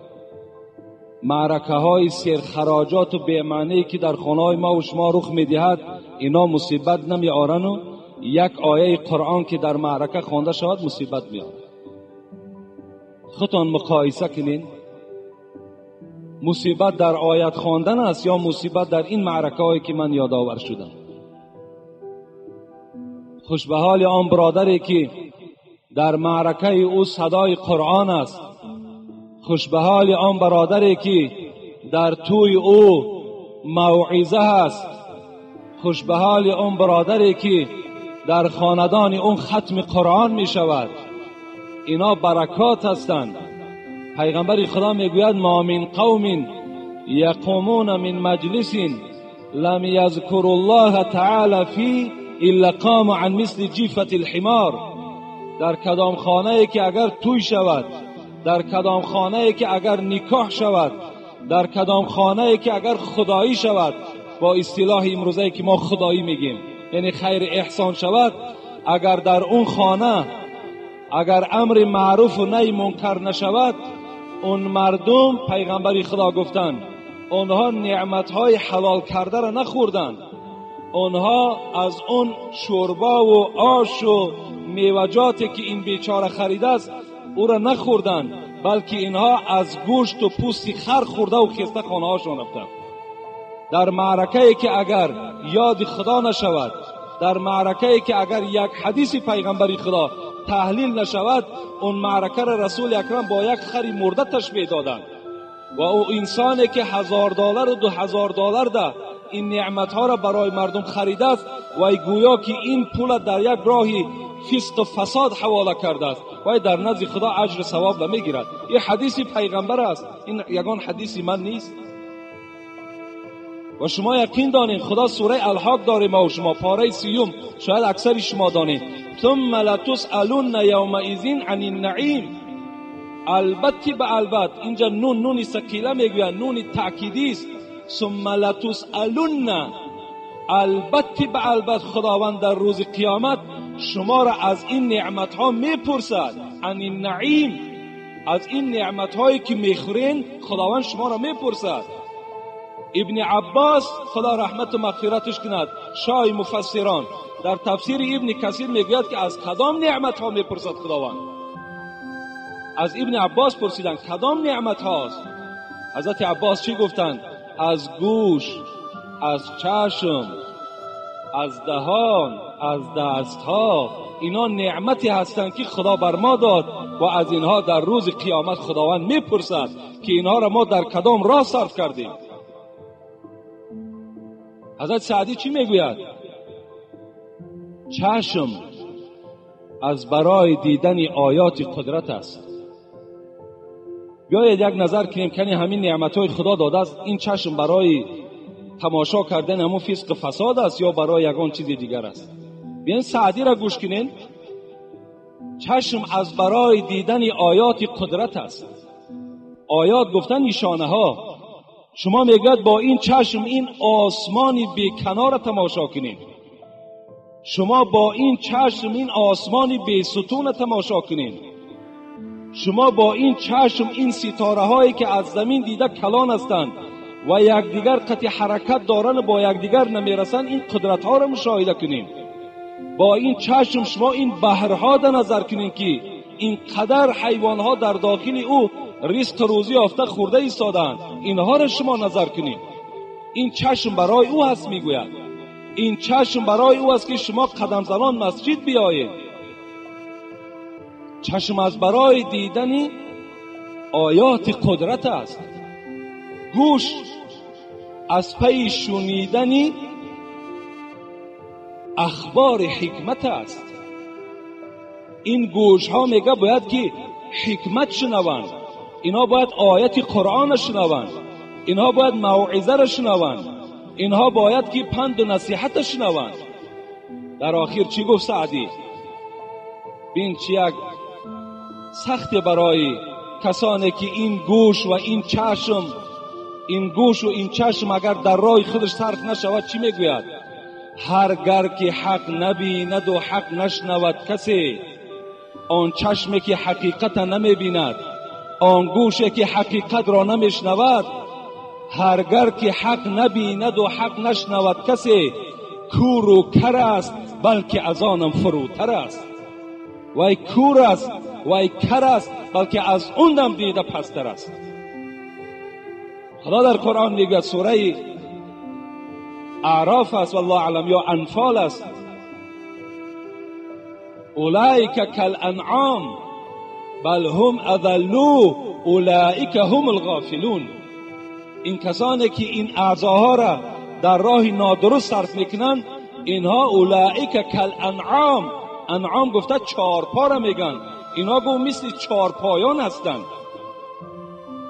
معرکه های سیر خراجات و بی‌معنی که در خانه ما و شما رخ میدهد، اینا مصیبت نمیارن و یک آیه قرآن که در معرکه خوانده شود مصیبت میارد. خودتان مقایسه کنین، مصیبت در آیت خواندن است یا مصیبت در این معرکه هایی که من یادآور شدم؟ خوش به حال آن برادری که در معرکه او صدای قرآن است. خوش به حال آن برادری که در توی او موعظه است. خوش به حال آن برادری که در خاندان اون ختم قرآن می شود. اینا برکات هستند. پیغمبر خدا می گوید ما من قوم یقومون من مجلس لم یذکر الله تعالی فی الا قام عن مثل جیفة الحمار. در کدام خانه ای که اگر توی شود، در کدام خانه ای که اگر نکاح شود، در کدام خانه ای که اگر خدایی شود، با اصطلاح امروزه که ما خدایی میگیم یعنی خیر احسان شود، اگر در اون خانه اگر امر معروف و نهی منکر نشود، اون مردم پیغمبر خدا گفتن اونها نعمتهای حلال کرده را نخوردن، اونها از اون شوربا و آش و میوجاتی که این بیچاره خریده است او را نخوردن، بلکه اینها از گوشت و پوست خر خورده و خسته خانه هاشون رفتن. در معرکه‌ای که اگر یاد خدا نشود، در معرکه‌ای که اگر یک حدیث پیغمبری خدا تحلیل نشود، اون معرکه را رسول اکرم با یک خری مرده تشبیه دادند. و او انسانی که $1000 و $2000 ده این نعمتها را برای مردم خریده است و گویا که این پول در یک راهی فسق و فساد حواله کرده است و در نزد خدا اجر ثواب نمیگیرد. این حدیث پیغمبر است، این یگان حدیث من نیست. و شما یقین دانید خدا سوره الحاق داره، ما و شما پاره 30 شاید اکثر شما دانید ثم لتسألن یومئذ عن النعیم. البته به البته اینجا نون ثقیله میگوید، نون تأکیدی است. ثم لتسألن، البته به البته خداوند در روز قیامت شما را از این نعمت ها میپرسد. عن النعیم، از این نعمت هایی که میخورین خداوند شما را میپرسد. ابن عباس خدا رحمت و مغفرتش کند، شاه مفسران، در تفسیر ابن کثیر میگوید که از کدام نعمت ها میپرسد خداوند. از ابن عباس پرسیدن کدام نعمت هاست؟ حضرت عباس چی گفتند؟ از گوش، از چشم، از دهان، از دستها. اینا نعمتی هستند که خدا بر ما داد و از اینها در روز قیامت خداوند میپرسد که اینها را ما در کدام راه صرف کردیم. حضرت سعدی چی میگوید؟ چشم از برای دیدن آیات قدرت است. بیایید یک نظر کنیم کنی همین نعمتهای خدا داده است، این چشم برای تماشا کردن همون فسق و فساد است یا برای یگان چیز دیگر است؟ بیاین سعدی را گوش کنین. چشم از برای دیدن آیات قدرت است. آیات گفتن نشانه ها. شما میگوید با این چشم این آسمانی بیکنار تماشا کنید. شما با این چشم این آسمانی بی ستون تماشا کنید. شما با این چشم این ستاره هایی که از زمین دیده کلان هستند و یکدیگر قطع حرکت دارن با یکدیگر نمیرسن، این قدرت ها را مشاهده کنید. با این چشم شما این بحرها را نظر کنید که اینقدر حیوان ها در داخل او رزق روزی یافته خورده ایستادند، اینها را شما نظر کنید. این چشم برای او هست. میگوید این چشم برای او است که شما قدم زنان مسجد بیایید. چشم از برای دیدن آیات قدرت است. گوش از پی شنیدن اخبار حکمت است. این گوش ها میگه باید که حکمت شنوند، اینها باید آیت قرآن شنوند، اینها باید موعظه را شنوند، اینها باید که پند و نصیحت شنوند. در آخر چی گفت سعدی؟ بین چی یک سخت برای کسانی که این گوش و این چشم، این گوش و این چشم اگر در راه خودش صرف نشود، چی میگوید؟ هرگر که حق نبیند و حق نشنود کسی، آن چشمی که حقیقت نمی بیند، آن گوشی که حقیقت را نمی شنود، هرگر که حق نبیند و حق نشنود کسی، کور و کر است بلکه از آنم فروتر است. وای کور است، وای کر است، بلکه از اونم دیده پستر است. خدا در قرآن میگه، سوره اعراف است والله اعلم یا انفال است، اولئک کالانعام بل هم اضلوا اولئک هم الغافلون. این کسانی که این اعضاها را در راه نادرست صرف میکنن، اینها اولئک کالانعام، انعام گفته چارپا را میگن، اینا گو مثل چارپایان هستند.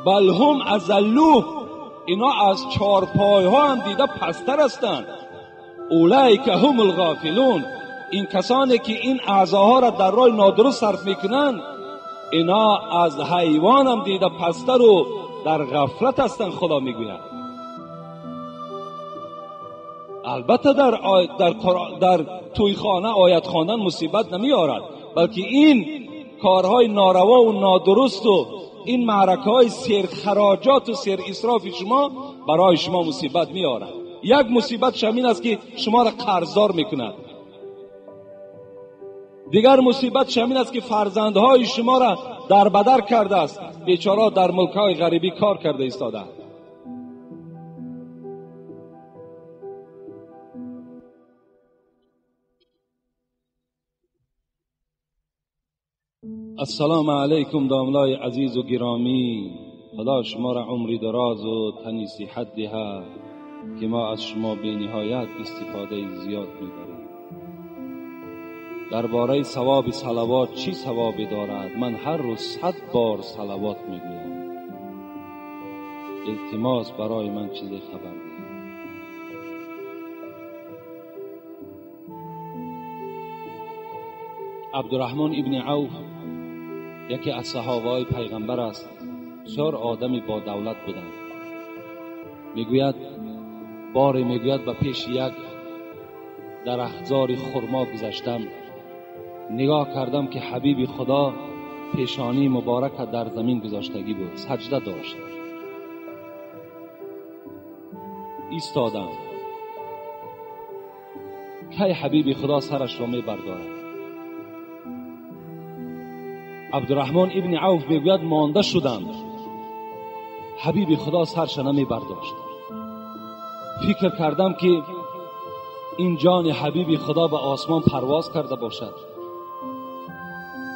بل هم اضلوا، اینا از چارپایها هم دیده پستر هستند. اولئک هم الغافلون، این کسانی که این اعضاها را در راه نادرست صرف میکنن، اینا از حیوان هم دیده پستر و در غفلت هستند. خدا میگوید البته در تویخانه آیت خواندن مصیبت نمی آورد، بلکه این کارهای ناروا و نادرست و این معرکه های سیر خراجات و سیر اسراف شما برای شما مصیبت می آورد. یک مصیبت شمین است که شما را قرضدار میکند، دیگر مصیبت شمین است که فرزندهای شما را در بدر کرده است، بیچاره در ملک‌های غریبی کار کرده ایستاده. السلام علیکم داملای عزیز و گرامی، خدا شما را عمری دراز و تنی صحت دهد که ما از شما بی نهایت استفاده زیاد می‌بریم. درباره ثواب صلوات چی ثوابی دارد؟ من هر روز 100 بار صلوات میگویم. التماس برای من چیزی خبر ده. عبدالرحمن ابن عوف یکی از صحابه پیغمبر است، بسیار آدمی با دولت بودند. میگوید باری میگوید به پیش یک درختزار خرما گذشتم، نگاه کردم که حبیب خدا پیشانی مبارک در زمین گذاشتگی بود، سجده داشت. ایستادم، کی حبیب خدا سرش را میبردارد؟ عبدالرحمن ابن عوف میگوید مانده شدم، حبیب خدا سرش نمیبرداشت. فکر کردم که این جان حبیب خدا به آسمان پرواز کرده باشد،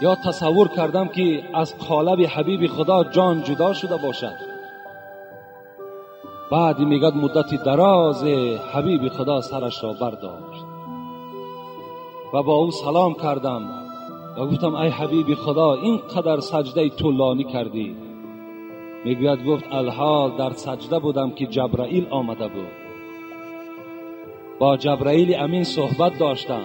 یا تصور کردم که از قالب حبیب خدا جان جدا شده باشد. بعد میگد مدت دراز حبیب خدا سرش را برداشت و با او سلام کردم و گفتم ای حبیب خدا اینقدر سجده طولانی کردی؟ میگوید گفت الحال در سجده بودم که جبرائیل آمده بود، با جبرائیل امین صحبت داشتم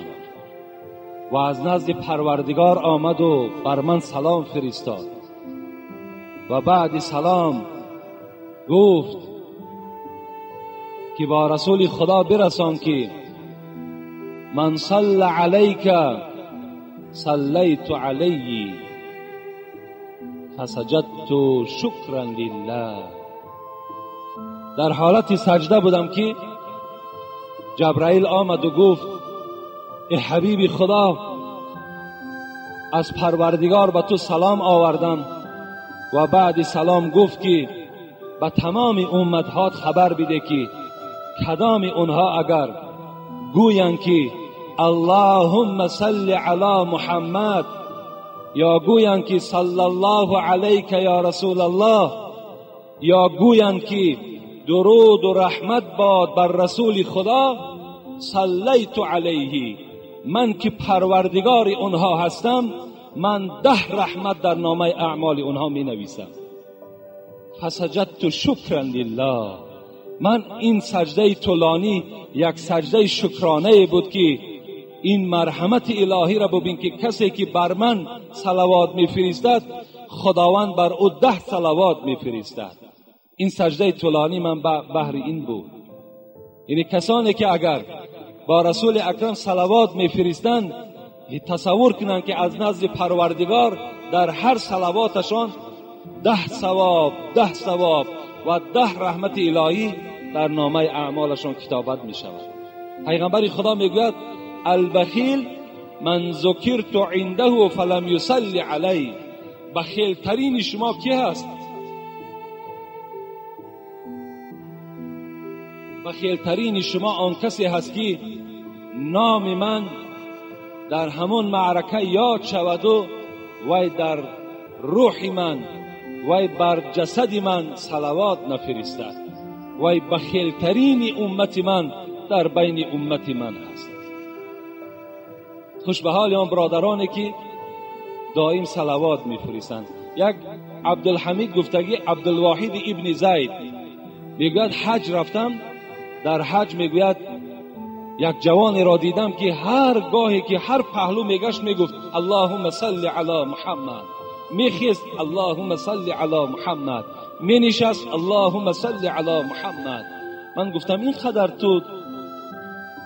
و از نزد پروردگار آمد و بر من سلام فرستاد و بعد سلام گفت که با رسول خدا برسان که من صلی علیک صلیت علیه فسجدت شکرا لله. در حالت سجده بودم که جبرائیل آمد و گفت ای حبیب خدا، از پروردگار به تو سلام آوردم و بعد سلام گفت که به تمام امتهات خبر بده که کدام اونها اگر گویند که اللهم صل علی محمد یا گویند که صلی الله علیک یا رسول الله یا گویند که درود و رحمت باد بر رسول خدا، صلیت علیه، من که پروردگار اونها هستم، من 10 رحمت در نامه اعمال اونها می نویسم. فسجدت شکرا لله. من این سجده طولانی یک سجده شکرانه بود که این مرحمت الهی را ببین که کسی که بر من صلوات می فرستد خداوند بر او 10 صلوات می فرستد. این سجده طولانی من بهر این بود. یعنی کسانی که اگر با رسول اکرم صلوات می فرستند تصور کنند که از نزد پروردگار در هر صلواتشان 10 ثواب 10 ثواب و 10 رحمت الهی در نامه اعمالشان کتابت می شود. پیغمبر خدا می گوید البخیل من ذکرت عنده فلم یصلی علی. بخیل ترین شما کی هست؟ بخیل ترین شما آن کسی هست که نام من در همون معرکه یاد شود و وی در روح من وی بر جسد من صلوات نفرستد. وی بخیل ترین امت من در بین امت من هست. خوش به حال آن برادرانی که دائم صلوات میفرستند. یک عبدالحمید گفتگی عبدالواحد ابن زید میگوید حج رفتم، در حج میگوید یک جوانی را دیدم که هر گاهی که هر پهلو میگشت میگفت اللهم صل علی محمد، میخیست اللهم صل علی محمد، مینشست اللهم صل علی محمد. من گفتم این قدر تو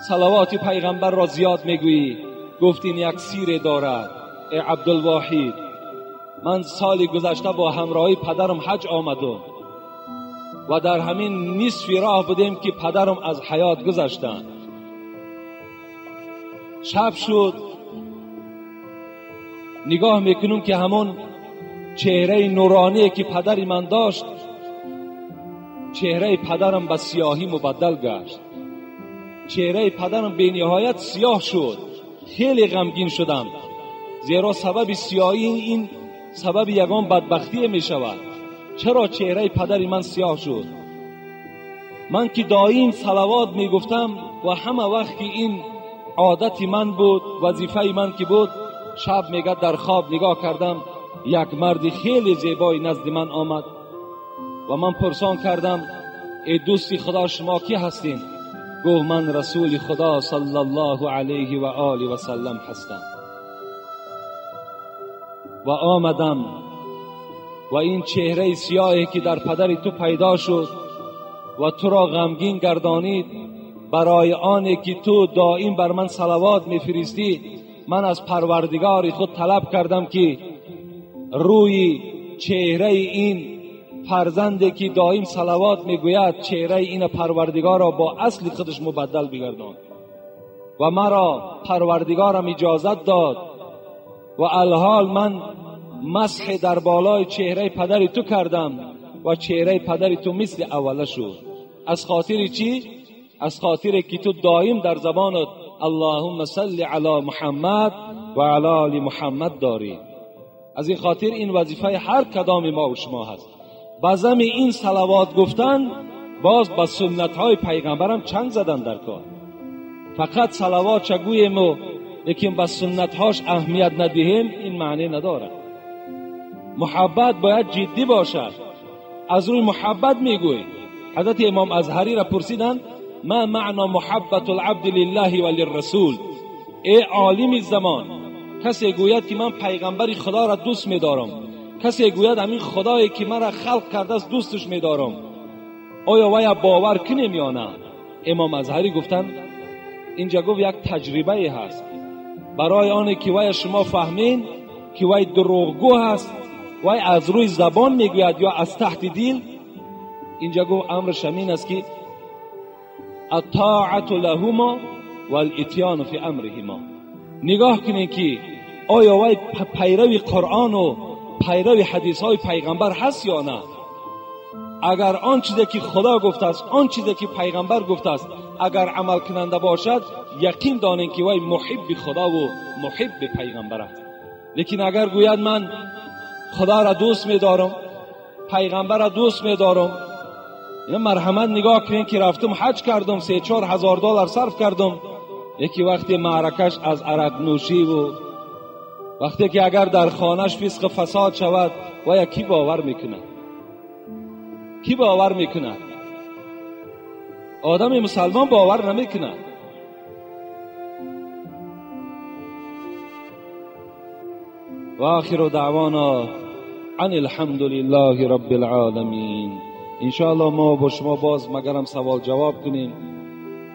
صلوات پیغمبر را زیاد میگویی؟ گفت این یک سیر دارد ای عبدالواحد. من سال گذشته با همراهی پدرم حج آمدم و در همین نصف راه بودیم که پدرم از حیات گذشتند. شب شد، نگاه میکنم که همون چهره نورانی که پدری من داشت، چهره پدرم به سیاهی مبدل گشت. چهره پدرم به نهایت سیاه شد. خیلی غمگین شدم، زیرا سبب سیاهی این سبب یگان بدبختی می شود. چرا چهره پدری من سیاه شد؟ من که دائم صلوات می گفتم و همه وقت که این عادت من بود، وظیفه من که بود، شب میگه در خواب نگاه کردم یک مرد خیلی زیبای نزد من آمد و من پرسان کردم ای دوستی خدا شما کی هستین؟ گفت من رسول خدا صلی الله علیه و آله و سلم هستم. و آمدم و این چهره سیاهی که در پدر تو پیدا شد و تو را غمگین گردانید، برای آنی که تو دائم بر من صلوات میفرستی، من از پروردگار خود طلب کردم که روی چهره این فرزندی که دائم صلوات میگوید چهره این پروردگار را با اصل خودش مبدل بگردان. و مرا پروردگارم اجازت داد و الحال من مسح در بالای چهره پدر تو کردم و چهره پدر تو مثل اوله شد. از خاطر چی؟ از خاطر که تو دائم در زبانت اللهم صل علی محمد و علی آل محمد داری. از این خاطر این وظیفه هر کدام ما و شما هست. بازم این صلوات گفتن باز با سنت های پیغمبرم چنگ زدن در کار. فقط صلوات چگویم و لیکن با سنت هاش اهمیت ندهیم، این معنی نداره. محبت باید جدی باشد. از روی محبت میگوی. حضرت امام ازهری را پرسیدن ما معنی محبت العبد لله و للرسول؟ ای عالم زمان، کسی گوید که من پیغمبر خدا را دوست می‌دارم، کسی گوید همین خدایی که مرا خلق کرده است دوستش می‌دارم، آیا وی باور کنیم یا نه؟ امام ازهری گفتن اینجا گفت یک تجربه هست برای آنی که وی شما فهمین که وی دروغگو هست، وی از روی زبان میگوید یا از تحت دل. اینجا گفت امرش همین است که الطاعت لهما والاتیان فی امرهما. نگاه کنین که آیا وی پیروی قرآن و پیروی حدیث های پیغمبر هست یا نه. اگر آن چیزی که خدا گفته است، آن چیزی که پیغمبر گفته است اگر عمل کننده باشد، یقین دانین که وی محب خدا و محب پیغمبر است. لیکن اگر گوید من خدا را دوست می‌دارم، پیغمبر را دوست می‌دارم، این مرحمت نگاه کنین که رفتم حج کردم، 3-4 هزار دلار صرف کردم، یکی وقتی معرکش از عرق نوشی و وقتی که اگر در خانهش فسق فساد شود، و یکی باور میکنه؟ کی باور میکنه؟ آدم مسلمان باور نمیکنه. و آخر دعوانا عن الحمد لله رب العالمین. انشاءالله ما با شما باز مگرم سوال جواب کنیم،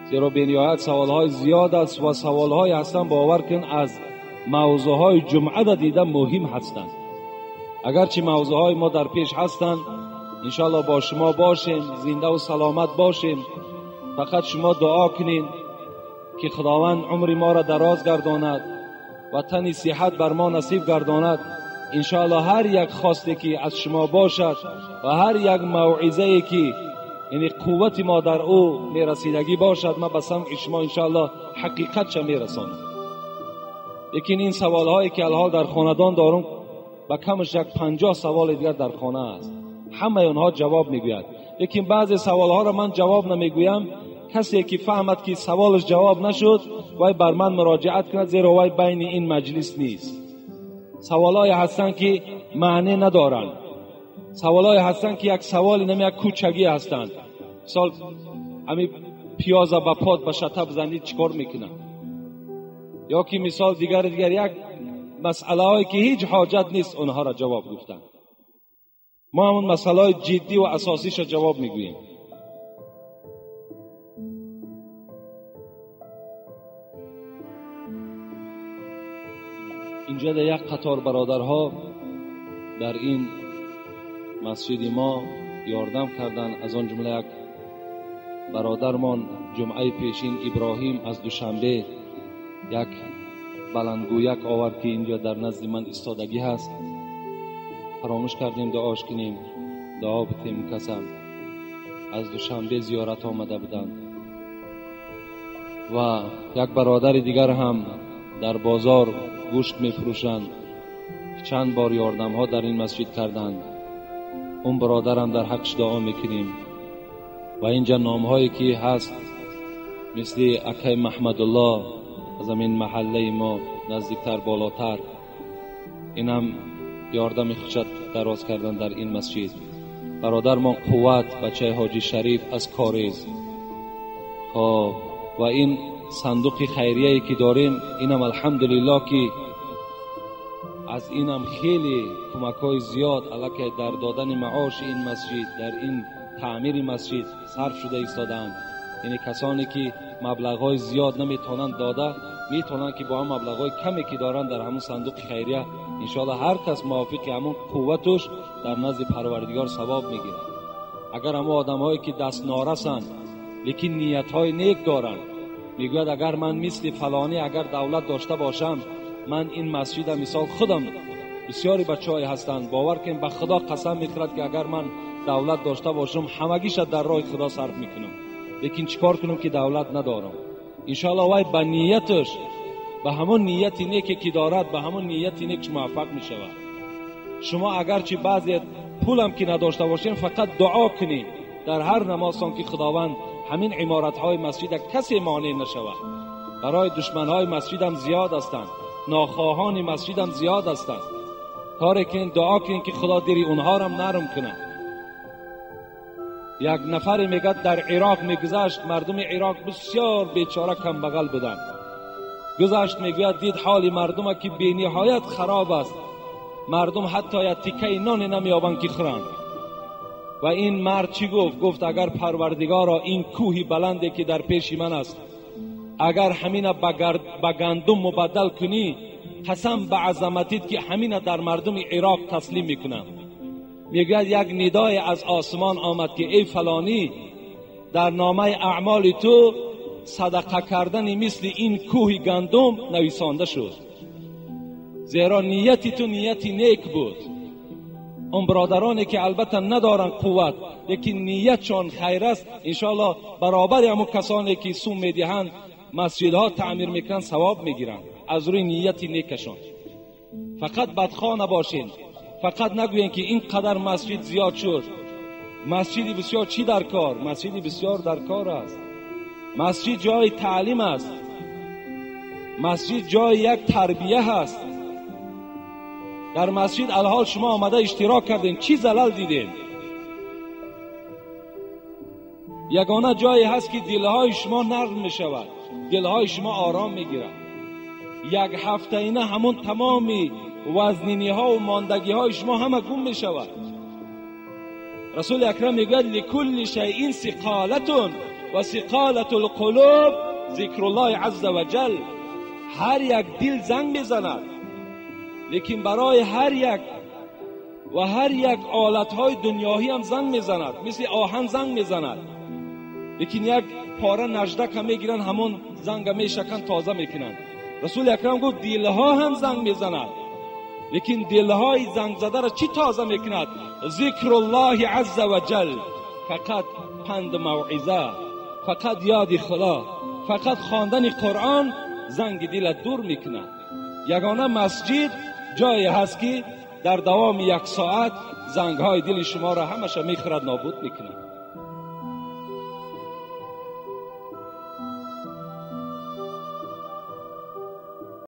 زیرا به نهایت سوالهای زیاد است و سوالهای هستن باور کن از موضوعهای جمعه را دیدن مهم هستند. اگرچه موضوعهای ما در پیش هستند، انشاءالله با شما باشیم، زنده و سلامت باشیم. فقط شما دعا کنین که خداوند عمر ما را دراز گرداند و تن صحت بر ما نصیب گرداند. انشاءالله هر یک خواسته که از شما باشد و هر یک موعظه‌ای که یعنی قوت ما در او میرسیدگی باشد، ما به سمع شما انشاءالله حقیقت چه میرسانم. لیکن این سوال هایی که الحال در خاندان دارم با کمش یک 50 سوال دیگر در خانه است، همه اونها جواب میگوید. لیکن بعضی سوال ها را من جواب نمیگویم. کسی که فهمد که سوالش جواب نشد وای بر من مراجعت کند، زیرا وای بین این مجلس نیست. سوالای هستند که معنی ندارند، سوالای هستند که یک سوال نمی یک کوچگی هستند. مثال همین پیاز با پات به شطب زنید چیکار میکنن؟ یا که مثال دیگر یک مسئله هایی که هیچ حاجت نیست اونها را جواب گفتن. ما همون مسئله های جدی و اساسیش را جواب میگوییم. اینجا در یک قطار برادرها در این مسجد ما یاردم کردن. از آن جمله یک برادرمان جمعه پیشین ابراهیم از دوشنبه یک بلندگویک آورد که اینجا در نزد من استادگی هست. فراموش کردیم دعاش کنیم، دعا بتیم. کسم از دوشنبه زیارت آمده بودند و یک برادر دیگر هم در بازار گوشت میفروشند. چند بار یاردم ها در این مسجد کردند. اون برادر هم در حقش دعا میکنیم. و اینجا نام هایی که هست مثل اکای محمد الله از همین محله ما نزدیکتر بالاتر، این هم یاردم خودشت دراز کردن در این مسجد. برادر ما قوت بچه حاجی شریف از کاریز. و این صندوق خیریه‌ای که داریم، اینم الحمدلله که از اینم خیلی کمک‌های زیاد علاوه در دادن معاش این مسجد، در این تعمیر مسجد صرف شده ایستادند. یعنی کسانی که مبلغ‌های زیاد نمیتونن داده، میتونن که با هم مبلغ‌های کمی که دارن در همون صندوق خیریه انشاءالله هر کس موافق همون قوتش در نزد پروردگار ثواب میگیره. اگر هم آدم‌هایی که دست نارسن لیکن نیت‌های نیک دارن، میگوید اگر من مثل فلانی اگر دولت داشته باشم، من این مسجد مثال خودم بسیاری بچه‌ای هستند باور کنم به خدا قسم میخورد که اگر من دولت داشته باشم همگیش در راه خدا صرف میکنم. لیکن چیکار کنم که دولت ندارم؟ انشاءالله وای به نیتش، به همون نیت نیکی که دارد، به همون نیت نیکش موفق میشود. شما اگرچه بعضی پولم که نداشته باشین فقط دعا کنید در هر نمازتان که خداوند همین عمارت‌های مسجد کسی مانع نشود. برای دشمن‌های مسجد هم زیاد هستند، ناخواهان مسجد هم زیاد هستند. کاری کنید، دعا کنید که خدا دل اونها را نرم کنه. یک نفر میگه در عراق میگذشت، مردم عراق بسیار بیچاره کم بغل بودند. گذشت میگوید دید حال مردم که بی نهایت خراب است، مردم حتی یک تیکه نان نمیابند که خورند. و این مرد چی گفت؟ گفت اگر پروردگارا این کوهی بلنده که در پیش من است اگر همین به گندم مبدل کنی، قسم به عظمتت که همین در مردم عراق تسلیم میکنم. میگوید یک ندای از آسمان آمد که ای فلانی، در نامه اعمال تو صدقه کردن مثل این کوه گندم نویسانده شد، زیرا نیتی تو نیتی نیک بود. اون برادرانی که البته ندارن قوت لیکن نیتشان خیر است، انشاءالله برابر همون کسانی که سوم میدهند مسجدها تعمیر میکنن ثواب میگیرن از روی نیت نیکشان. فقط بدخواه نباشین، فقط نگوین که این قدر مسجد زیاد شد. مسجد بسیار چی در کار؟ مسجد بسیار در کار است. مسجد جای تعلیم است، مسجد جای یک تربیه هست. در مسجد الحال شما آمده اشتراک کردین، چی زلال دیدین؟ یگانه جایی هست که دلهای شما نرم می شود، دلهای شما آرام می گیرد. یک هفته اینه همون تمامی وزنینی ها و ماندگی های شما همه گم می شود. رسول اکرم می گوید لکل شیء سقالتون و سقالت القلوب ذکر الله عز و جل. هر یک دل زنگ میزند، لیکن برای هر یک آلتهای دنیایی هم زنگ میزند، مثل آهن زنگ میزند، لیکن یک پاره نجدک هم میگیرن، همون زنگ میشکن، تازه میکنن. رسول اکرم گفت دلها هم زنگ میزند، لیکن دلهای زنگ زده را چی تازه میکند؟ ذکر الله عز و جل، فقط پند موعظه، فقط یاد خدا، فقط خواندن قرآن زنگ دل دور میکند. یگانه مسجد جایی هست که در دوام 1 ساعت زنگهای دل شما را همشه میخورد، نابود میکند.